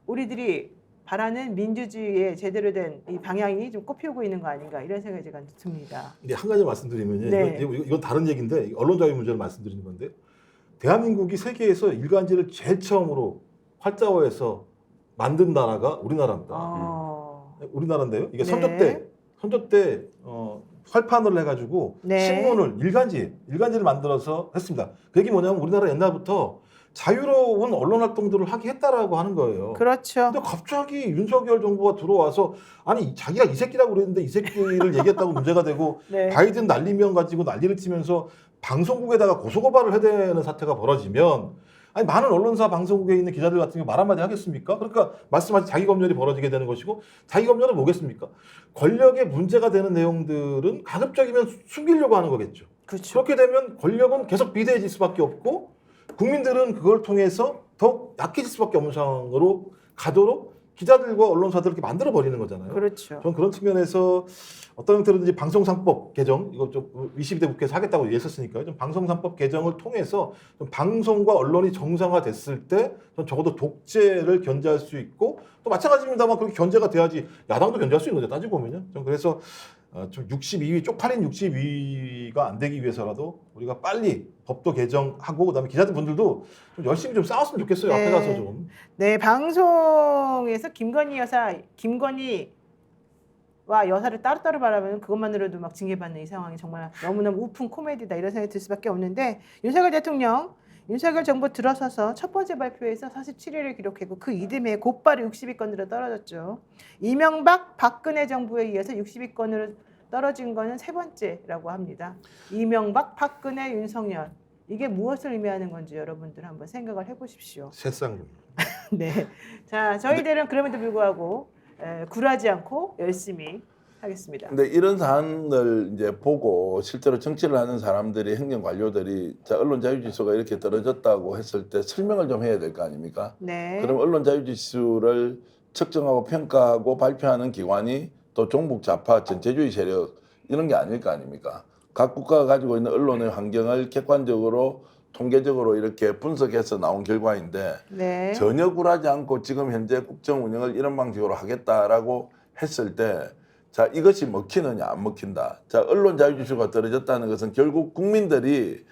우리들이 바라는 민주주의의 제대로 된 이 방향이 좀 꽃피우고 있는 거 아닌가 이런 생각이 제가 듭니다. 근데 한 가지 말씀드리면요. 네. 이건 다른 얘기인데 언론 자유 문제를 말씀드리는 건데 대한민국이 세계에서 일간지를 제일 처음으로 활자화해서 만든 나라가 우리나라입니다. 우리나라인데요. 이게 네. 선조 때 활판을 해가지고 네. 신문을 일간지를 만들어서 했습니다. 그 얘기 뭐냐면 우리나라 옛날부터 자유로운 언론 활동들을 하게 했다라고 하는 거예요. 그렇죠. 근데 갑자기 윤석열 정부가 들어와서 아니 자기가 이 새끼라고 그랬는데 이 새끼를 얘기했다고 문제가 되고 네. 바이든 날리면 가지고 난리를 치면서 방송국에다가 고소고발을 해야 되는 사태가 벌어지면 아니 많은 언론사 방송국에 있는 기자들 같은 경우 말 한마디 하겠습니까? 그러니까 말씀하신 자기검열이 벌어지게 되는 것이고 자기검열은 뭐겠습니까? 권력에 문제가 되는 내용들은 가급적이면 숨기려고 하는 거겠죠. 그렇죠. 그렇게 되면 권력은 계속 비대해질 수밖에 없고 국민들은 그걸 통해서 더 약해질 수밖에 없는 상황으로 가도록 기자들과 언론사들을 이렇게 만들어 버리는 거잖아요. 그렇죠. 저는 그런 측면에서 어떤 형태로든지 방송상법 개정 이거 좀 22대 국회에서 하겠다고 얘기했었으니까요. 좀 방송상법 개정을 통해서 좀 방송과 언론이 정상화됐을 때 전 적어도 독재를 견제할 수 있고 또 마찬가지입니다만 그렇게 견제가 돼야지 야당도 견제할 수 있는 거죠. 따지고 보면요. 좀 그래서 좀 62위 쪽팔린 62위가 안 되기 위해서라도 우리가 빨리 법도 개정하고 그다음에 기자들 분들도 좀 열심히 좀 싸웠으면 좋겠어요. 네. 앞에 가서 좀. 네, 방송에서 김건희와 여사를 따로따로 바라보면 그것만으로도 막 징계받는 이 상황이 정말 너무너무 우픈 코미디다 이런 생각이 들 수밖에 없는데 윤석열 정부 들어서서 첫 번째 발표에서 47위를 기록했고 그 이듬해 곧바로 60위권으로 떨어졌죠. 이명박, 박근혜 정부에 이어서 60위권으로 떨어진 거는 세 번째라고 합니다. 이명박, 박근혜, 윤석열. 이게 무엇을 의미하는 건지 여러분들 한번 생각을 해보십시오. 새쌍. 네. 자, 저희들은 그럼에도 불구하고 굴하지 않고 열심히 하겠습니다. 근데 이런 사안을 이제 보고 실제로 정치를 하는 사람들이 행정 관료들이 자, 언론 자유 지수가 이렇게 떨어졌다고 했을 때 설명을 좀 해야 될 거 아닙니까? 네. 그럼 언론 자유 지수를 측정하고 평가하고 발표하는 기관이 또 종북 좌파 전체주의 세력 이런 게 아닐 거 아닙니까? 각 국가가 가지고 있는 언론의 환경을 객관적으로 통계적으로 이렇게 분석해서 나온 결과인데 네. 전혀 굴하지 않고 지금 현재 국정 운영을 이런 방식으로 하겠다라고 했을 때 자, 이것이 먹히느냐 안 먹힌다. 자, 언론 자유 지수가 떨어졌다는 것은 결국 국민들이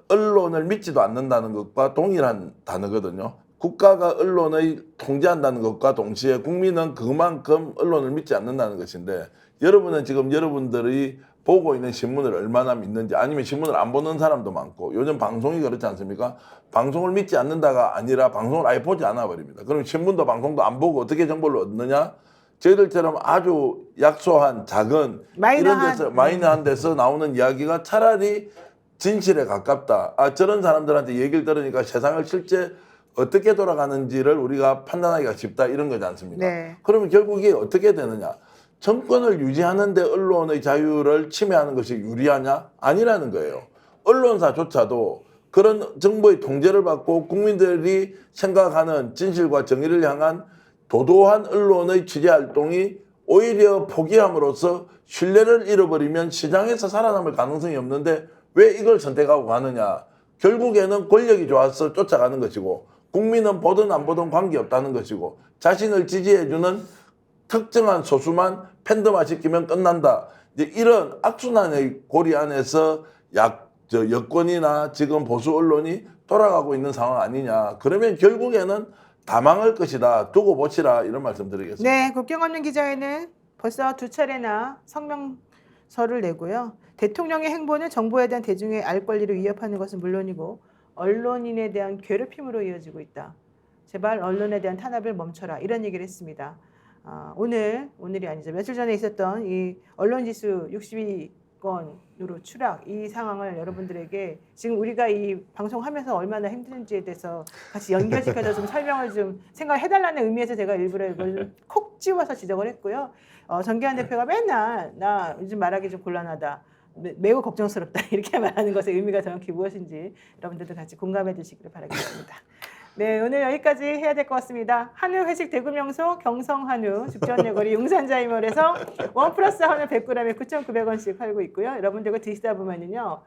언론을 믿지도 않는다는 것과 동일한 단어거든요. 국가가 언론을 통제한다는 것과 동시에 국민은 그만큼 언론을 믿지 않는다는 것인데 여러분은 지금 여러분들이 보고 있는 신문을 얼마나 믿는지 아니면 신문을 안 보는 사람도 많고 요즘 방송이 그렇지 않습니까? 방송을 믿지 않는다가 아니라 방송을 아예 보지 않아 버립니다. 그럼 신문도 방송도 안 보고 어떻게 정보를 얻느냐? 저희들처럼 아주 약소한 작은 이런 데서 마이너한 데서 나오는 이야기가 차라리 진실에 가깝다. 아, 저런 사람들한테 얘기를 들으니까 세상을 실제 어떻게 돌아가는지를 우리가 판단하기가 쉽다 이런 거지 않습니까? 네. 그러면 결국 이게 어떻게 되느냐? 정권을 유지하는데 언론의 자유를 침해하는 것이 유리하냐? 아니라는 거예요. 언론사조차도 그런 정부의 통제를 받고 국민들이 생각하는 진실과 정의를 향한 도도한 언론의 취재 활동이 오히려 포기함으로써 신뢰를 잃어버리면 시장에서 살아남을 가능성이 없는데 왜 이걸 선택하고 가느냐? 결국에는 권력이 좋아서 쫓아가는 것이고 국민은 보든 안 보든 관계없다는 것이고 자신을 지지해주는 특정한 소수만 팬덤화시키면 끝난다. 이제 이런 악순환의 고리 안에서 여권이나 지금 보수 언론이 돌아가고 있는 상황 아니냐. 그러면 결국에는 다 망할 것이다. 두고 보시라 이런 말씀 드리겠습니다. 네, 국경 없는 기자회는 벌써 2차례나 성명서를 내고요. 대통령의 행보는 정부에 대한 대중의 알 권리를 위협하는 것은 물론이고 언론인에 대한 괴롭힘으로 이어지고 있다. 제발 언론에 대한 탄압을 멈춰라. 이런 얘기를 했습니다. 오늘이 아니죠. 며칠 전에 있었던 이 언론지수 62위권으로 추락 이 상황을 여러분들에게 지금 우리가 이 방송하면서 얼마나 힘든지에 대해서 같이 연결시켜서 좀 설명을 좀 생각해달라는 의미에서 제가 일부러 이걸 콕 집어서 지적을 했고요. 정기환 대표가 맨날 나 요즘 말하기 좀 곤란하다. 매우 걱정스럽다 이렇게 말하는 것의 의미가 정확히 무엇인지 여러분들도 같이 공감해 주시기를 바라겠습니다. 네, 오늘 여기까지 해야 될 것 같습니다. 한우 회식 대구명소 경성한우 죽전내거리 용산자이몰에서 1+1 한우 100g에 9,900원씩 팔고 있고요. 여러분들 드시다 보면은요.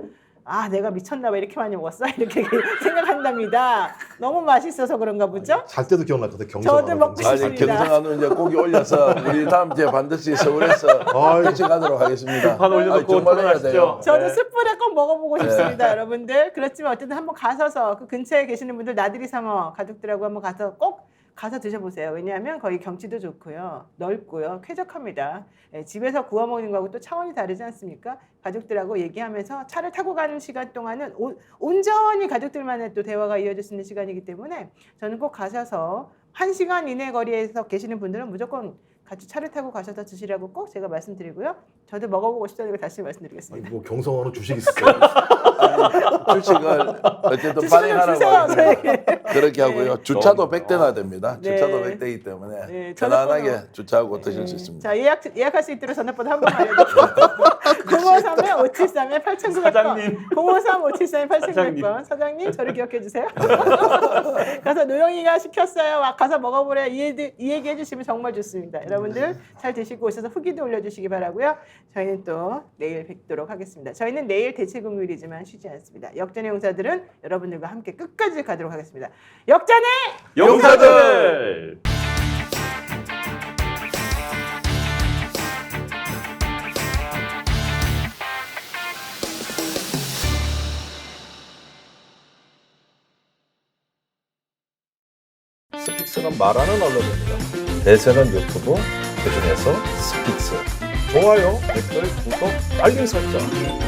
아, 내가 미쳤나 봐 이렇게 많이 먹었어? 이렇게 생각한답니다. 너무 맛있어서 그런가 보죠? 잘 때도 기억났거든. 저도 먹고 아니 싶습니다. 경성한우 이제 고기 올려서 우리 다음 주에 반드시 서울에서 같이 가도록 하겠습니다. 판 올려놓고 정말 해야 토론하시죠. 돼요. 저도 네. 숯불에 꼭 먹어보고 싶습니다, 여러분들. 그렇지만 어쨌든 한번 가셔서 그 근처에 계시는 분들 나들이 상어 가족들하고 한번 가서 꼭 가서 드셔보세요. 왜냐하면 거기 경치도 좋고요. 넓고요. 쾌적합니다. 예, 집에서 구워 먹는 거하고 또 차원이 다르지 않습니까? 가족들하고 얘기하면서 차를 타고 가는 시간 동안은 온전히 가족들만의 또 대화가 이어질 수 있는 시간이기 때문에 저는 꼭 가셔서 1시간 이내 거리에서 계시는 분들은 무조건 같이 차를 타고 가셔서 드시라고 꼭 제가 말씀드리고요. 저도 먹어보고 싶다는 걸 다시 말씀드리겠습니다. 뭐 경성어는 주식 있어요. 주식을 어쨌든 주식을 발행하라고 주세요, 하면 저에게. 그렇게 하고요. 주차도 네. 100대나 됩니다. 네. 주차도 100대이기 때문에 네, 편안하게 전화번호. 주차하고 드실 수 있습니다. 자, 예약할 수 있도록 전화번호 한번 알려드릴게요. 053-573-8900번. 사장님. 053-573-8900번. 사장님, 저를 기억해 주세요. 가서 노영이가 시켰어요. 가서 먹어보래. 이 얘기 해주시면 정말 좋습니다. 여러분들 잘 드시고 오셔서 후기도 올려주시기 바라고요. 저희는 또 내일 뵙도록 하겠습니다. 저희는 내일 대체금요일이지만 쉬지 않습니다. 역전의 용사들은 여러분들과 함께 끝까지 가도록 하겠습니다. 역전의 용사들! 스픽스는 말하는 언론입니다. 대세는 유튜브, 그중에서 스픽스. 좋아요, 댓글, 구독, 알림 설정.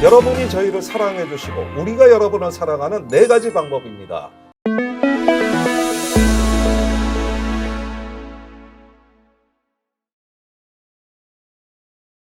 여러분이 저희를 사랑해 주시고 우리가 여러분을 사랑하는 4가지 방법입니다.